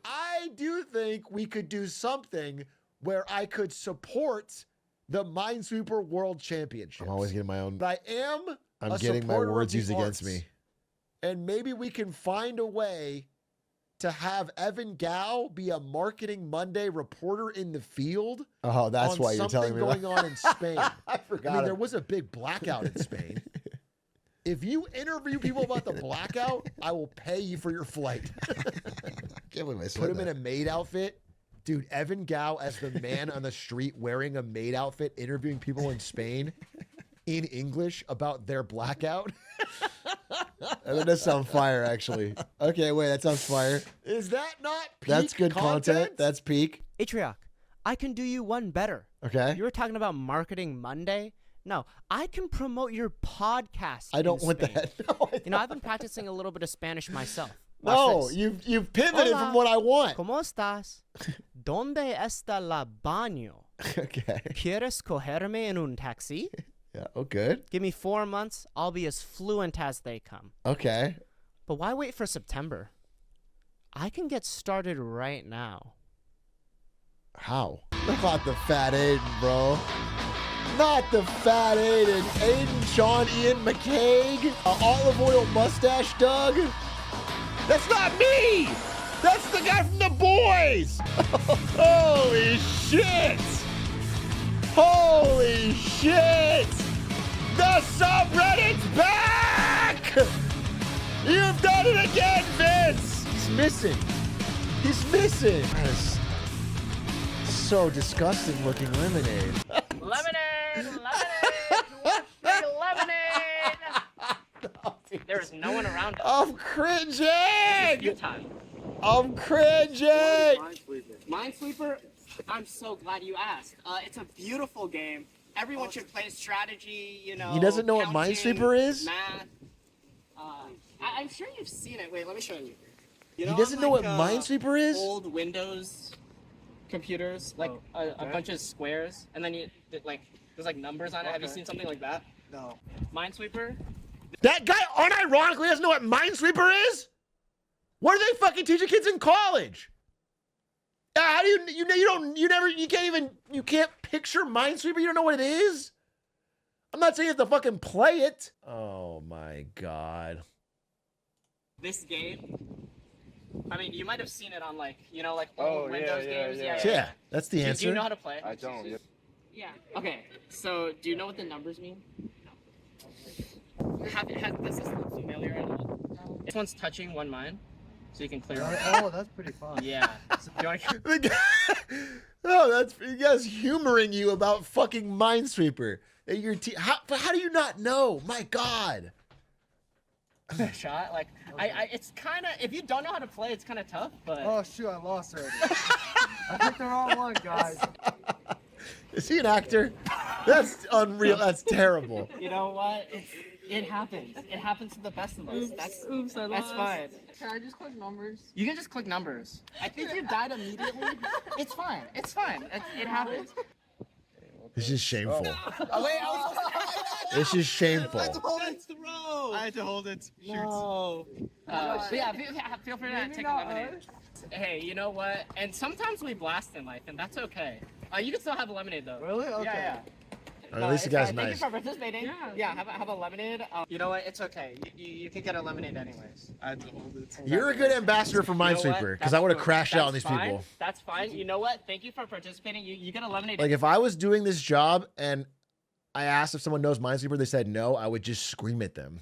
I do think we could do something where I could support the Minesweeper World Championship. I'm always getting my own. But I'm getting my words used against me. And maybe we can find a way to have Evan Gow be a Marketing Monday reporter in the field. Oh, that's why you're telling me something going on in Spain. I forgot. I mean, there was a big blackout in Spain. If you interview people about the blackout, I will pay you for your flight. Can't believe I said Put him that. in a maid outfit. Dude, Evan Gao as the man on the street wearing a maid outfit, interviewing people in Spain in English about their blackout. That does sound fire, actually. Okay, wait, that sounds fire. Is that not peak That's good content. That's peak. Atrioc, I can do you one better. Okay. You were talking about marketing Monday. No, I can promote your podcast. I don't in want Spain. that. No, I've been practicing a little bit of Spanish myself. No, Watch this. you've pivoted from what I want. ¿Cómo estás? ¿Dónde está la baño? Okay. ¿Quieres cogerme en un taxi? Yeah, oh, good. Give me 4 months, I'll be as fluent as they come. Okay. But why wait for September? I can get started right now. How? Not the fat Aiden, bro. Not the fat Aiden. Aiden, Sean, Ian, McCaig, olive oil mustache Doug. That's not me! That's the guy from The Boys! Holy shit! Holy shit! The subreddit's back! You've done it again, Vince! He's missing. He's missing. That is so disgusting looking lemonade. Lemonade! Lemonade! There is no one around us. I'm cringing! It's your time. I'm cringing! Minesweeper, I'm so glad you asked. It's a beautiful game. Everyone should play strategy, you know. He doesn't know what counting, Minesweeper is? Math. I'm sure you've seen it. Wait, let me show you. You He know, doesn't know like, what Minesweeper is? Old Windows computers, like a bunch of squares, and then there's like numbers on it. Have you seen something like that? No. Minesweeper? That guy unironically doesn't know what Minesweeper is? What are they fucking teaching kids in college? How do you can't picture Minesweeper? You don't know what it is? I'm not saying you have to fucking play it. Oh my God. This game, I mean, you might have seen it on old Windows games. Yeah, that's the Do answer. you know how to play? I don't. Yeah. Okay, so do you know what the numbers mean? Does this look familiar at all? This one's touching one mine, so you can clear it. Oh, that's pretty fun. Yeah. So do you want to... The guy, no, that's you guys humoring you about fucking Minesweeper. That your how do you not know? My God. shot? Like, it's kind of, if you don't know how to play, it's kind of tough, but... Oh, shoot, I lost already. I picked the wrong one, guys. Is he an actor? That's unreal. That's terrible. You know what? It happens. It happens to the best of us. Oops, I That's lost. fine. Can I just click numbers? You can just click numbers. I think you died immediately. It's fine. It's fine. It happens. This is shameful. Oh, wait, This is shameful. hold it. Throw. I had to hold it. Shoot. No. But yeah, feel free to take a lemonade. Hey, you know what? And sometimes we blast in life, and that's okay. You can still have a lemonade, though. Really? Okay. Yeah. At least the guy's Thank nice. you for participating. Yeah, have a lemonade. You know what? It's okay. You can get a lemonade anyways. I had to hold it. You're a good ambassador for Minesweeper, because I would have crashed out on these people. That's fine. You know what? Thank you for participating. You get a lemonade. Like, if I was doing this job and I asked if someone knows Minesweeper, they said no, I would just scream at them.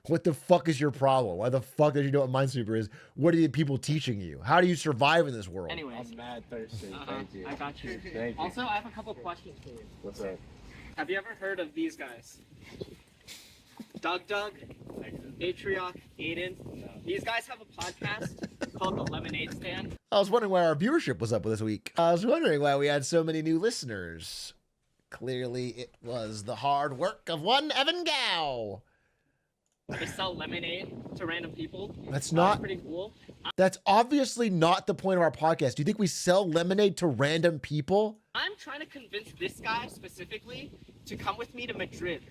What the fuck is your problem? Why the fuck did you know what Minesweeper is? What are the people teaching you? How do you survive in this world? Anyways. I'm mad thirsty. Thank you. I got you. Thank you. Also, I have a couple questions for you. What's up? Have you ever heard of these guys? Doug, Atrioc, Aiden. These guys have a podcast called The Lemonade Stand. I was wondering why our viewership was up this week. I was wondering why we had so many new listeners. Clearly, it was the hard work of one Evan Gao. They sell lemonade to random people. That's not pretty cool. That's obviously not the point of our podcast. Do you think we sell lemonade to random people? I'm trying to convince this guy specifically to come with me to Madrid.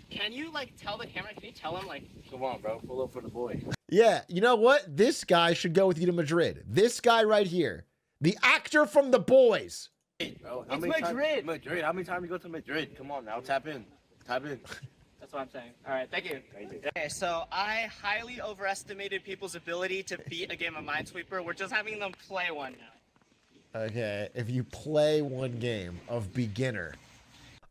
Can you tell the camera? Can you tell him Come on, bro. Pull up for the boy. Yeah, you know what? This guy should go with you to Madrid. This guy right here. The actor from The Boys. Bro, It's Madrid. Madrid. How many times you go to Madrid? Come on now. Tap in. Tap in. That's what I'm saying. All right, thank you. Okay, so I highly overestimated people's ability to beat a game of Minesweeper. We're just having them play one now. Okay, if you play one game of beginner.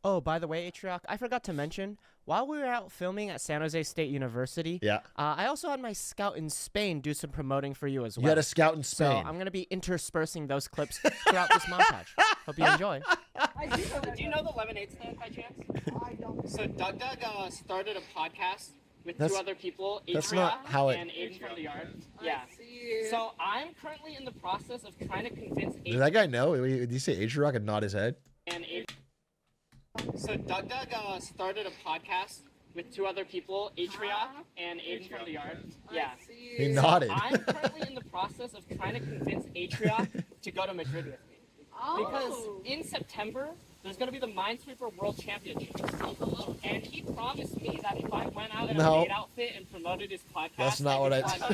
Oh, by the way, Atrioc, I forgot to mention, while we were out filming at San Jose State University, Yeah. I also had my scout in Spain do some promoting for you as well. You had a scout in So Spain. I'm going to be interspersing those clips throughout this montage. Hope you enjoy. Do you know the lemonade stand by chance? I don't. So Doug started a podcast with That's- two other people, that's Atrioc not how it- and Aiden from the Yard. Yeah. So I'm currently in the process of trying to convince Did that guy know? Did you say Atrioc and nod his head? and Aiden. So Doug started a podcast with two other people, Atrioc and Aiden from the Yard. Yeah. He nodded. So I'm currently in the process of trying to convince Atrioc to go to Madrid with me. Because in September, there's going to be the Minesweeper World Championship. And he promised me that if I went out in No. a maid outfit and promoted his podcast, That's not what I- So,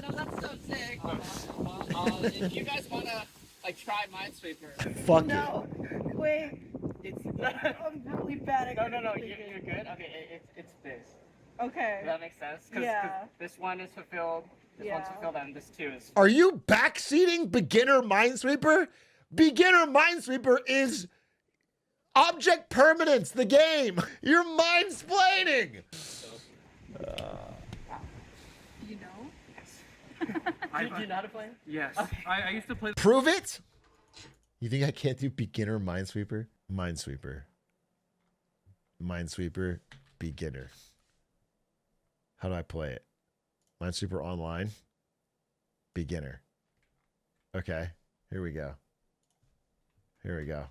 No, that's so sick. if you guys want to like try Minesweeper. Fuck no. Wait. I'm really bad at No, you're good? Okay, it's this. Okay. Does that make sense? 'Cause Yeah. this one is fulfilled, this one's fulfilled, and this too is. Are you backseating beginner Minesweeper? Beginner Minesweeper is object permanence, the game. You're mind-splaining. You know? Do you know how to play? Yes. I used to play. Prove it. You think I can't do beginner Minesweeper? Minesweeper. Minesweeper, beginner. How do I play it? Minesweeper online. Beginner. Okay, here we go. Here we go.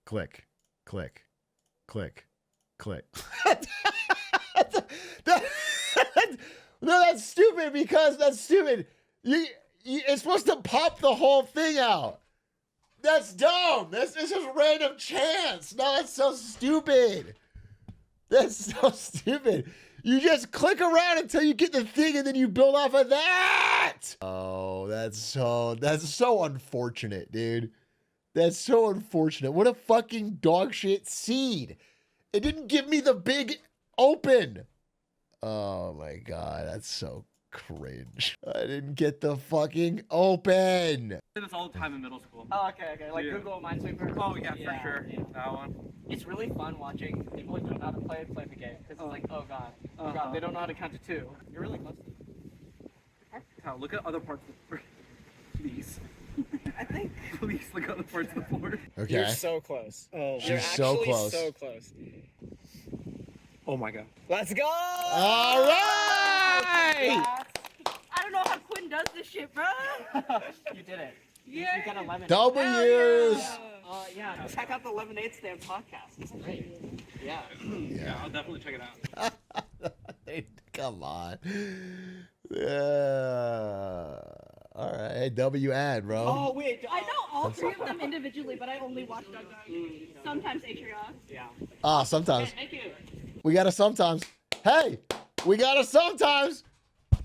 Click, click, click, click. No, that's stupid because that's stupid. It's supposed to pop the whole thing out. That's dumb. This is just random chance. No, that's so stupid. That's so stupid. You just click around until you get the thing and then you build off of that. Oh, that's so unfortunate, dude. That's so unfortunate. What a fucking dog shit seed. It didn't give me the big open. Oh my God, that's so cringe. I didn't get the fucking open. Did this all the time in middle school. Oh, okay. Like Yeah. Google Minesweeper. Oh yeah, for sure. Yeah. That one. It's really fun watching people who don't know how to play the game. Because it's like, oh god, they don't know how to count to two. You're really close. Kyle, look at other parts of the board. Please. I think. Please look at other parts of the board. Okay. You're so close. Oh, She's you're so actually close. so close. Oh my god. Let's go! All right! I don't know how Quinn does this shit, bro. You did it. Yeah. You got a lemonade. W's. Yeah. Check out the Lemonade Stand podcast. It's great. Yeah. Yeah, I'll definitely check it out. Come on. All right. Hey, W ad, bro. Oh wait. I know all three of them individually, but I only watch Doug. Sometimes Atrioc. Yeah. Ah, sometimes. Thank you. We got a sometimes. Hey, we got a sometimes.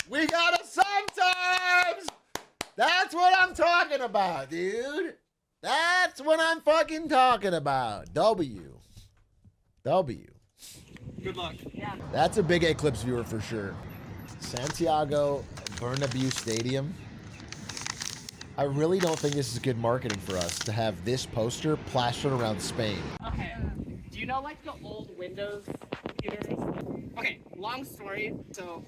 We got a sometimes. That's what I'm talking about, dude. That's what I'm fucking talking about. W. Good luck. Yeah. That's a big Eclipse viewer for sure. Santiago Bernabeu Stadium. I really don't think this is good marketing for us to have this poster plastered around Spain. Okay. Do you know like the old Windows computers? Okay, long story. So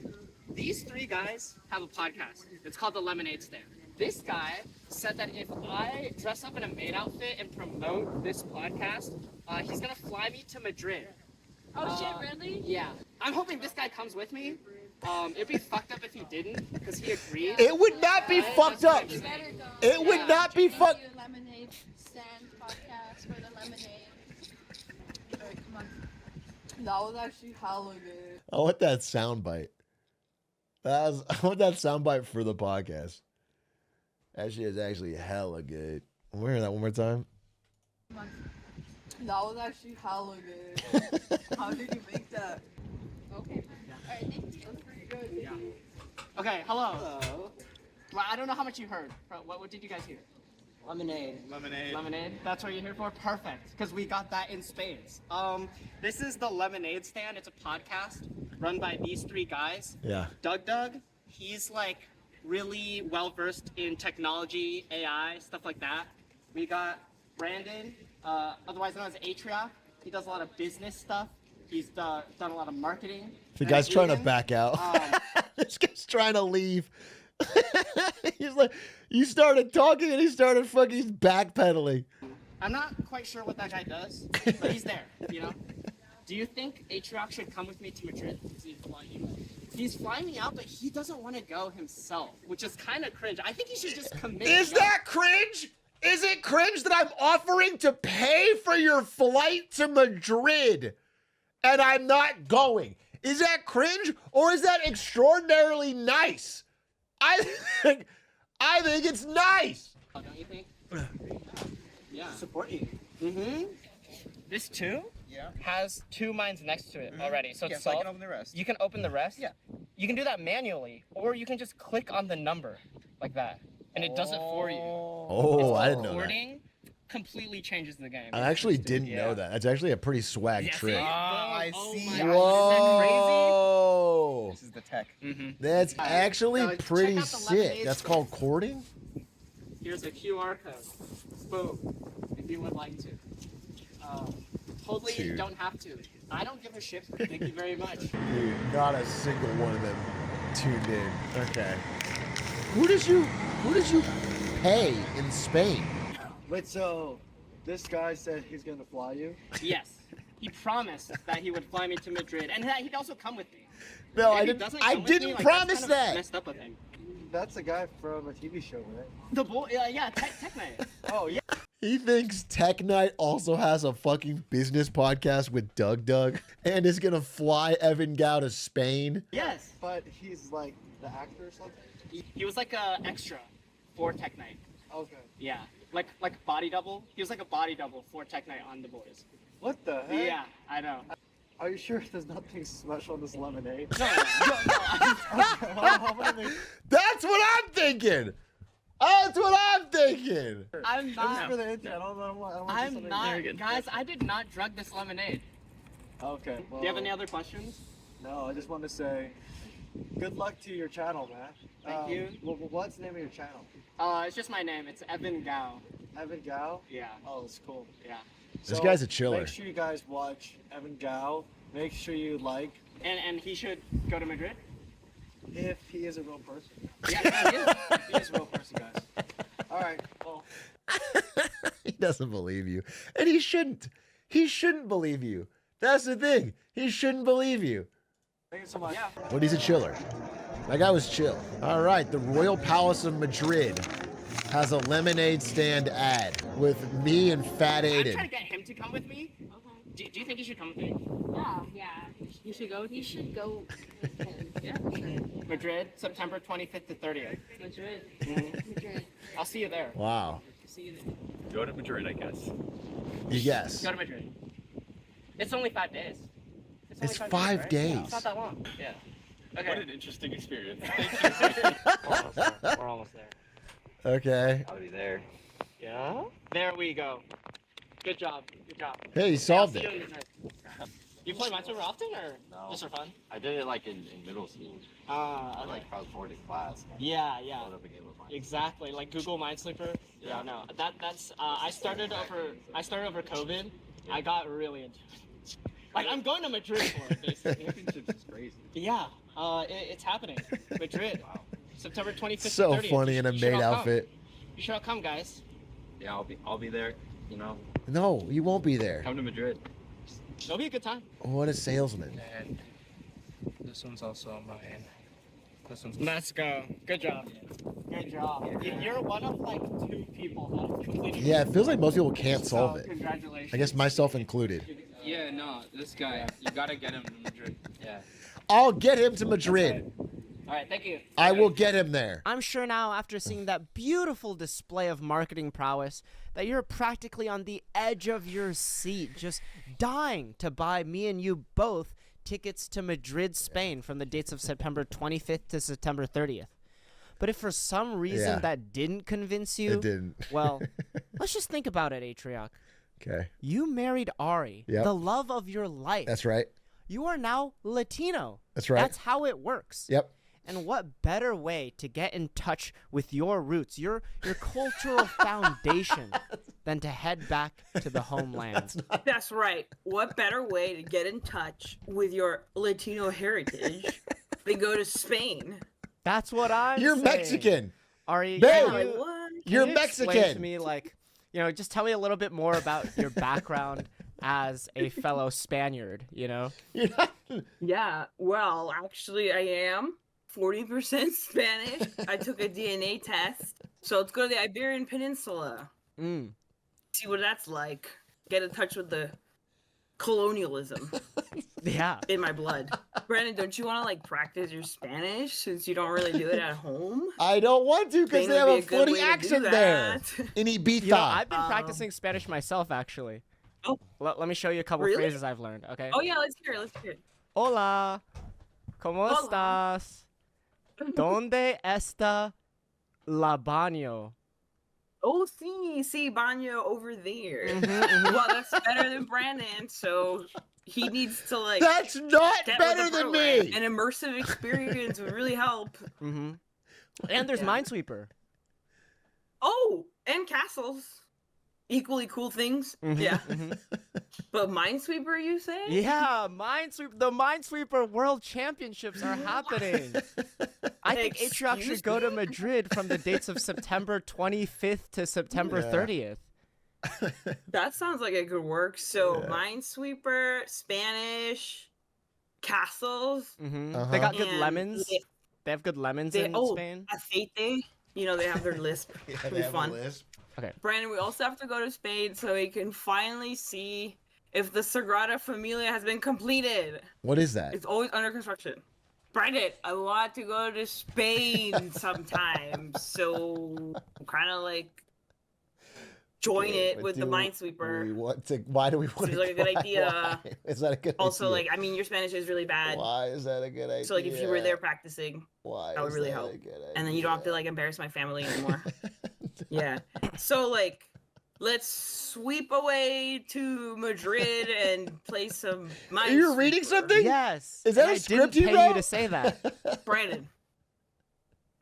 these three guys have a podcast. It's called The Lemonade Stand. This guy said that if I dress up in a maid outfit and promote this podcast, he's gonna fly me to Madrid. Oh shit, really? Yeah. I'm hoping this guy comes with me. It'd be fucked up if he didn't, because he agreed. It would not be fucked up. It would not be fucked. Lemonade Stand podcast for the lemonade. Alright, come on. That was actually hella good. I want that soundbite. I want that soundbite for the podcast. That shit is actually hella good. I'm hearing that one more time. Come on. That was actually hella good. How did you make that? Okay. Alright, thank you. That was pretty good. Yeah. Okay, hello. Well, I don't know how much you heard. What did you guys hear? Lemonade. Lemonade. That's what you're here for? Perfect. Because we got that in spades. This is the Lemonade Stand. It's a podcast run by these three guys. Yeah. Doug, he's like really well versed in technology, AI, stuff like that. We got Brandon, otherwise known as Atrioc. He does a lot of business stuff. He's done a lot of marketing. The guy's trying to vegan. back out. This guy's trying to leave. He's like, you started talking and he started fucking backpedaling. I'm not quite sure what that guy does, but he's there, you know? Do you think Atrioc should come with me to Madrid? He's flying me out, but he doesn't want to go himself, which is kind of cringe. I think he should just commit. Is that cringe? Is it cringe that I'm offering to pay for your flight to Madrid and I'm not going? Is that cringe or is that extraordinarily nice? I think it's nice. Oh, don't you think? Yeah. Support you. Mm-hmm. This too has 2 mines next to it already, so it's so I solved. can open the rest. You can open the rest? Yeah. You can do that manually, or you can just click on the number like that, and it does it for you. Oh, I didn't know that. Recording completely changes the game. I actually didn't know that. That's actually a pretty swag trick. I see. Whoa. This is the tech. That's actually pretty check out the sick. lemonade That's stand. called courting? Here's a QR code. Boom. If you would like to. Totally you Dude. don't have to. I don't give a shit. Thank you very much. Dude, not a single one of them tuned in. Okay. Who did you pay in Spain? Wait, so this guy said he's gonna fly you? Yes. He promised that he would fly me to Madrid and that he'd also come with me. No, If I he didn't. doesn't I come with me, didn't like, promise that's kind of that. Messed up of him. That's a guy from a TV show, right? The boy, yeah, Tech Night. Oh, yeah. He thinks Tech Night also has a fucking business podcast with Doug and is gonna fly Evan Gao to Spain. Yes. But he's like the actor or something? He was like a extra for Tech Night. Okay. Yeah. Like body double. He was like a body double for Tech Night on The Boys. What the heck? Yeah, I know. Are you sure there's nothing special in this lemonade? No. That's what I'm thinking. That's what I'm thinking. I'm not. For the intro. I don't want to do I'm something not. arrogant. Guys, I did not drug this lemonade. Okay. Do you have any other questions? No, I just want to say good luck to your channel, man. Thank you. What's the name of your channel? It's just my name. It's Evan Gao. Evan Gao? Yeah. Oh, that's cool. Yeah. This guy's a chiller. Make sure you guys watch Evan Gao. Make sure you like. And he should go to Madrid? If he is a real person. Yeah, he is. He is a real person, guys. All right. Well. He doesn't believe you. And he shouldn't. He shouldn't believe you. That's the thing. He shouldn't believe you. Thank you so much. Yeah. But he's a chiller. That guy was chill. All right, the Royal Palace of Madrid has a lemonade stand ad with me and Fat I'm Aiden. trying to get him to come with me. Okay. Do you think he should come with me? Yeah. You should go. You should go with him. Yeah. Madrid, September 25th to 30th. Madrid. Madrid. I'll see you there. Wow. See you there. Go to Madrid, I guess. You guess. Go to Madrid. It's only 5 days. It's only 5 days. It's not that long. Yeah. Okay. What an interesting experience. We're almost there. Okay. I'll be there. Yeah? There we go. Good job. Good job. Hey, you solved it. You play Minecraft often or just for fun? I did it like in middle school. I like cross-boarding class. Yeah. Load up a game of Minecraft. Exactly. Like Google Minesweeper. Yeah, no. That's I started over COVID. I got really into it. Like I'm going to Madrid for it, basically. Championships is crazy. Yeah. It's happening. Madrid. Wow. September 25th So to 30th. funny in a You should maid all come. outfit. You should all come, guys. Yeah, I'll be there. You know, No, you won't be there. come to Madrid. It'll be a good time. What a salesman. And this one's also on mine. This one's. Let's go. Good job. Good job. You're one of like 2 people that have completed. Yeah, it feels like most people can't solve it. Congratulations. I guess myself included. Yeah, no, this guy, you gotta get him to Madrid. Yeah. I'll get him to Madrid. All right, thank you. I will get him there. I'm sure now, after seeing that beautiful display of marketing prowess, that you're practically on the edge of your seat, just dying to buy me and you both tickets to Madrid, Spain from the dates of September 25th to September 30th. But if for some reason that didn't convince you, It didn't. well, let's just think about it, Atrioc. Okay. You married Ari, Yep. the love of your life. That's right. You are now Latino. That's right. That's how it works. Yep. And what better way to get in touch with your roots, your cultural foundation, than to head back to the homeland? That's right. What better way to get in touch with your Latino heritage than go to Spain? That's what I'm You're saying. Mexican. Ari, Babe, can you're you Mexican. explain to me, like, just tell me a little bit more about your background as a fellow Spaniard, Yeah, well, actually, I am 40% Spanish. I took a DNA test. So let's go to the Iberian Peninsula. See what that's like. Get in touch with the colonialism. Yeah. In my blood. Brandon, don't you want to practice your Spanish since you don't really do it at home? I don't want to because Spain they have would a be a good funny way to do accent there. that. In Ibiza. I've been practicing Spanish myself, actually. Oh. Let me show you a couple Really? phrases I've learned, okay? Oh, yeah, let's hear it. Hola. ¿Cómo Hola. estás? ¿Dónde está la baño? Oh, see, baño over there. Mhm. Well, that's better than Brandon, so he needs to That's not get with better the than program. me. An immersive experience would really help. Mm-hmm. And there's Minesweeper. Oh, and castles. Equally cool things. Mhm, Yeah. mhm. But Minesweeper, you say? Yeah, the Minesweeper World Championships are happening. I think Atrioc should go to Madrid from the dates of September 25th to September 30th. That sounds like it could work. So, Minesweeper, Spanish, castles. Mm-hmm. They got good and lemons. They have good lemons in Spain. Aceite. They have their lisp. It'll be fun. Okay. Brandon, we also have to go to Spain so we can finally see if the Sagrada Familia has been completed. What is that? It's always under construction. Brandon, I want to go to Spain sometime, so kind of join it with the Minesweeper. We want to. Why do we want Seems to? like a good idea. Why? Is that a good Also, idea? your Spanish is really bad. Why is that a good idea? So, if you were there practicing, that would really help. And then you don't have to embarrass my family anymore. Yeah. So, let's sweep away to Madrid and play some Minesweeper. Are you reading something? Yes. Is that and a I script didn't you pay you wrote? to say that. Brandon,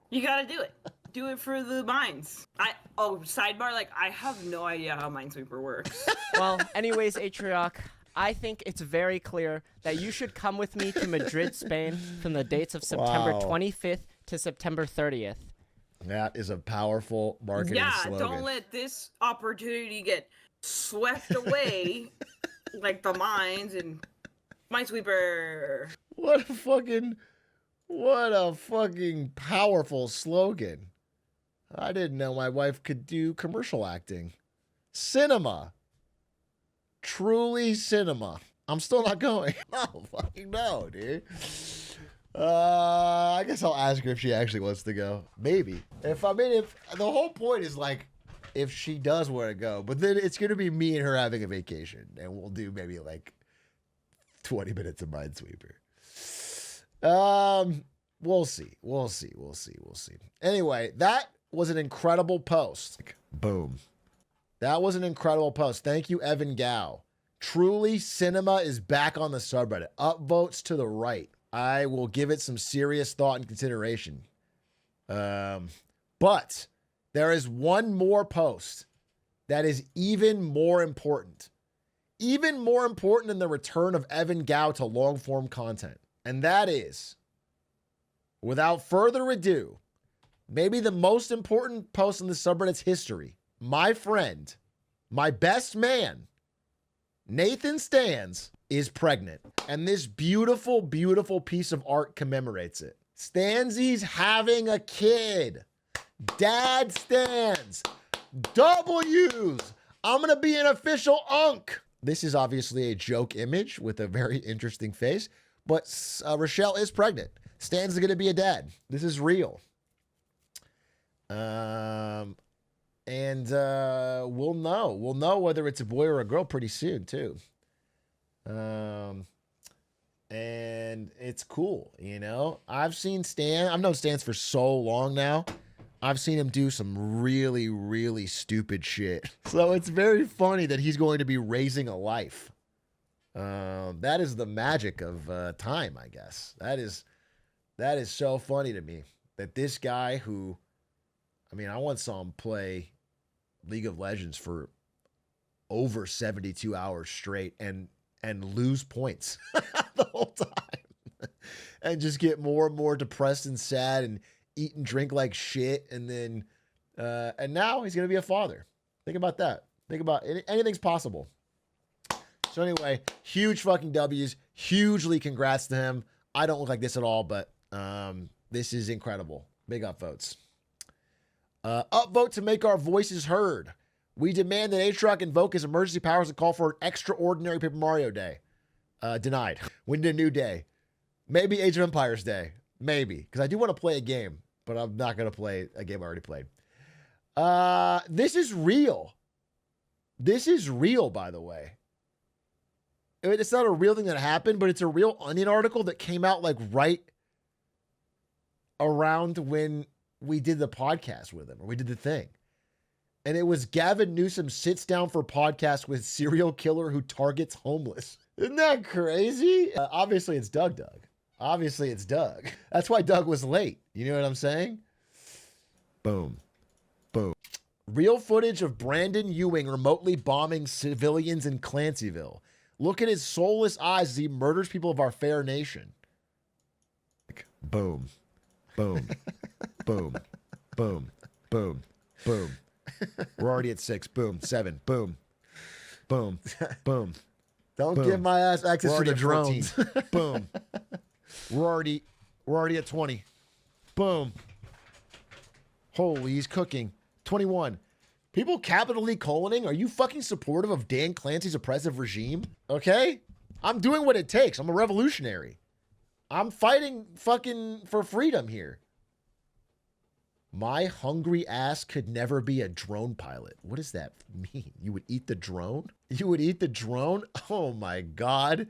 you gotta do it. Do it for the mines. Sidebar, I have no idea how Minesweeper works. Well, anyways, Atrioc, I think it's very clear that you should come with me to Madrid, Spain, from the dates of September Wow. 25th to September 30th. That is a powerful marketing slogan. Don't let this opportunity get swept away like the mines and Minesweeper. What a fucking powerful slogan. I didn't know my wife could do commercial acting. Cinema. Truly cinema. I'm still not going. I don't fucking know, dude. I guess I'll ask her if she actually wants to go. Maybe. If the whole point is if she does want to go, but then it's gonna be me and her having a vacation, and we'll do maybe 20 minutes of Minesweeper. We'll see. Anyway, that was an incredible post. Boom. That was an incredible post. Thank you, Evan Gao. Truly, cinema is back on the subreddit. Upvotes to the right. I will give it some serious thought and consideration. But there is one more post that is even more important. Even more important than the return of Evan Gao to long-form content. And that is, without further ado, maybe the most important post in the subreddit's history. My friend, my best man, Nathan Stans, is pregnant. And this beautiful, beautiful piece of art commemorates it. Stansy's having a kid. Dad Stans. W's. I'm going to be an official unk. This is obviously a joke image with a very interesting face, but Rochelle is pregnant. Stans is going to be a dad. This is real. And we'll know. We'll know whether it's a boy or a girl pretty soon, too. And it's cool, I've known Stans for so long now. I've seen him do some really, really stupid shit. So it's very funny that he's going to be raising a life. That is the magic of time, I guess. That is That is so funny to me that this guy who, I mean, I once saw him play League of Legends for over 72 hours straight and lose points the whole time and just get more and more depressed and sad and eat and drink like shit. And then, and now he's going to be a father. Think about that. Think about anything's possible. So anyway, huge fucking W's, hugely congrats to him. I don't look like this at all, but this is incredible. Big upvotes. Upvote to make our voices heard. We demand that Atrioc invoke his emergency powers and call for an extraordinary Paper Mario Day. Denied. We need a new day. Maybe Age of Empires Day. Maybe. Because I do want to play a game, but I'm not going to play a game I already played. This is real. This is real, by the way. It's not a real thing that happened, but it's a real Onion article that came out like right around when we did the podcast with him, or we did the thing. And it was Gavin Newsom sits down for podcast with serial killer who targets homeless. Isn't that crazy? Obviously, it's Doug. Obviously, it's Doug. That's why Doug was late. You know what I'm saying? Boom. Boom. Real footage of Brandon Ewing remotely bombing civilians in Clancyville. Look at his soulless eyes as he murders people of our fair nation. Boom. Boom. Boom. Boom. Boom. Boom. We're already at 6. Boom. 7. Boom. Boom. Boom. Don't Boom. give my ass access to the drones. Boom. We're already at 20. Boom. Holy, he's cooking. 21. People capitally coloning. Are you fucking supportive of Dan Clancy's oppressive regime? Okay? I'm doing what it takes. I'm a revolutionary. I'm fighting fucking for freedom here. My hungry ass could never be a drone pilot. What does that mean? You would eat the drone? You would eat the drone? Oh my God.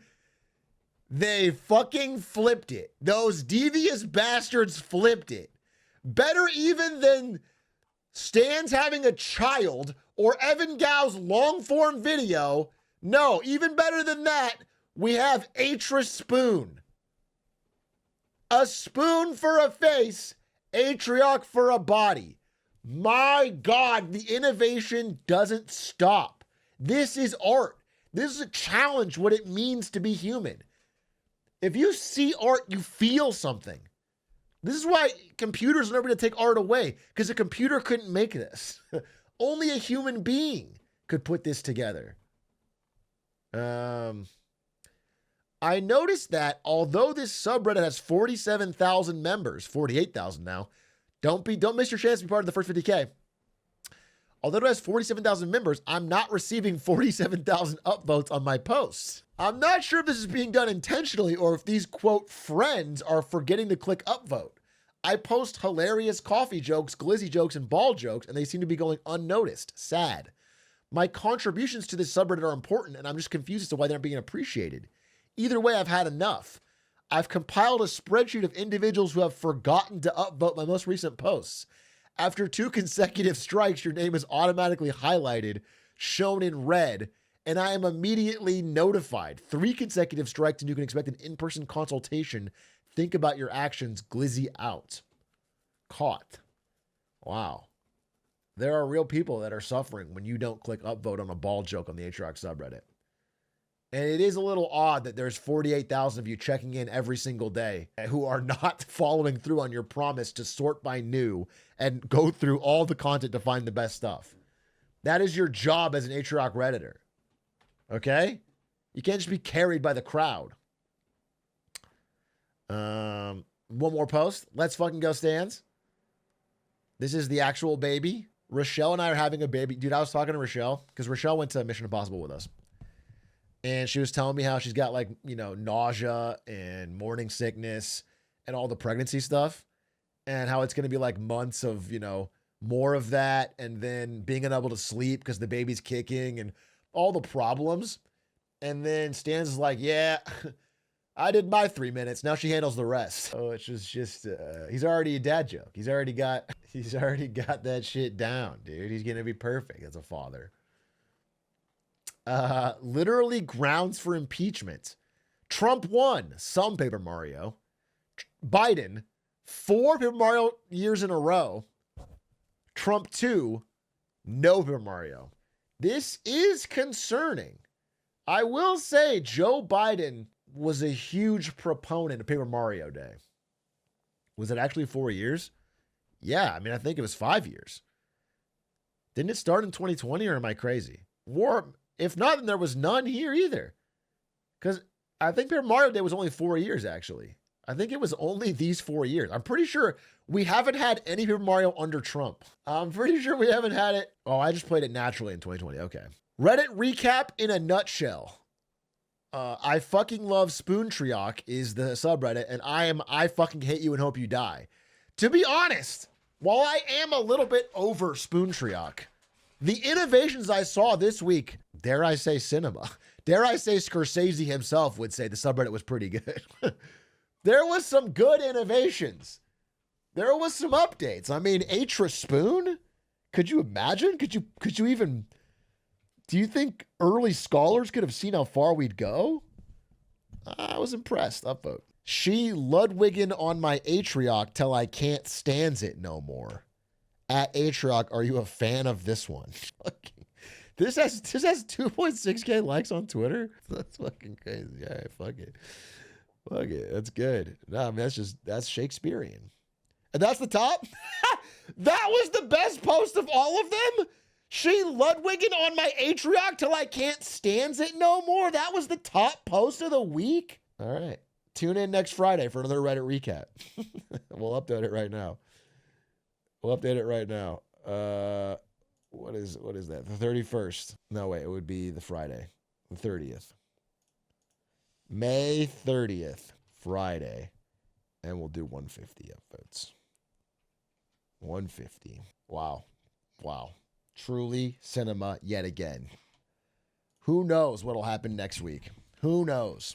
They fucking flipped it. Those devious bastards flipped it. Better even than Stan's having a child or Evan Gao's long form video. No, even better than that, we have Atris Spoon. A spoon for a face, Atrioc for a body. My God, the innovation doesn't stop. This is art. This is a challenge what it means to be human. If you see art, you feel something. This is why computers are never going to take art away, because a computer couldn't make this. Only a human being could put this together. I noticed that although this subreddit has 47,000 members, 48,000 now, don't miss your chance to be part of the first 50K. Although it has 47,000 members, I'm not receiving 47,000 upvotes on my posts. I'm not sure if this is being done intentionally or if these, quote, friends are forgetting to click upvote. I post hilarious coffee jokes, glizzy jokes, and ball jokes, and they seem to be going unnoticed. Sad. My contributions to this subreddit are important, and I'm just confused as to why they're not being appreciated. Either way, I've had enough. I've compiled a spreadsheet of individuals who have forgotten to upvote my most recent posts. After 2 consecutive strikes, your name is automatically highlighted, shown in red, and I am immediately notified. 3 consecutive strikes, and you can expect an in-person consultation. Think about your actions. Glizzy out. Caught. Wow. There are real people that are suffering when you don't click upvote on a ball joke on the Atrioc subreddit. And it is a little odd that there's 48,000 of you checking in every single day who are not following through on your promise to sort by new and go through all the content to find the best stuff. That is your job as an Atrioc Redditor. Okay? You can't just be carried by the crowd. One more post. Let's fucking go, Stans. This is the actual baby. Rochelle and I are having a baby. Dude, I was talking to Rochelle because Rochelle went to Mission Impossible with us. And she was telling me how she's got like, nausea and morning sickness and all the pregnancy stuff. And how it's going to be like months of, more of that. And then being unable to sleep because the baby's kicking and all the problems. And then Stans is like, yeah, I did my 3 minutes. Now she handles the rest. Oh, it's just he's already a dad joke. He's already got that shit down, dude. He's going to be perfect as a father. Literally grounds for impeachment. Trump won. Some Paper Mario. Biden, 4 Paper Mario years in a row. Trump 2, no Paper Mario. This is concerning. I will say Joe Biden was a huge proponent of Paper Mario Day. Was it actually 4 years? Yeah, I mean, I think it was 5 years. Didn't it start in 2020 or am I crazy? If not, then there was none here either. Because I think Paper Mario Day was only 4 years, actually. I think it was only these 4 years. I'm pretty sure we haven't had any Paper Mario under Trump. I'm pretty sure we haven't had it. Oh, I just played it naturally in 2020. Okay. Reddit recap in a nutshell. I fucking love Atrioc is the subreddit, and I fucking hate you and hope you die. To be honest, while I am a little bit over Atrioc, the innovations I saw this week, dare I say cinema, dare I say Scorsese himself would say the subreddit was pretty good. There was some good innovations. There was some updates. I mean, Atra Spoon? Could you imagine? Could you even... Do you think early scholars could have seen how far we'd go? I was impressed. Upvote. She Ludwigin on my Atrioc till I can't stands it no more. At Atrioc, are you a fan of this one? This has 2.6K likes on Twitter. That's fucking crazy. Yeah, fuck it. Fuck it. That's good. No, I mean, that's Shakespearean. And that's the top? That was the best post of all of them? She Ludwigin on my Atrioc till I can't stands it no more? That was the top post of the week? All right. Tune in next Friday for another Reddit recap. We'll update it right now. We'll update it right now. What is that? The 31st. No, wait, it would be the Friday. The 30th. May 30th, Friday. And we'll do 150 upvotes. 150. Wow. Wow. Truly cinema yet again. Who knows what'll happen next week? Who knows?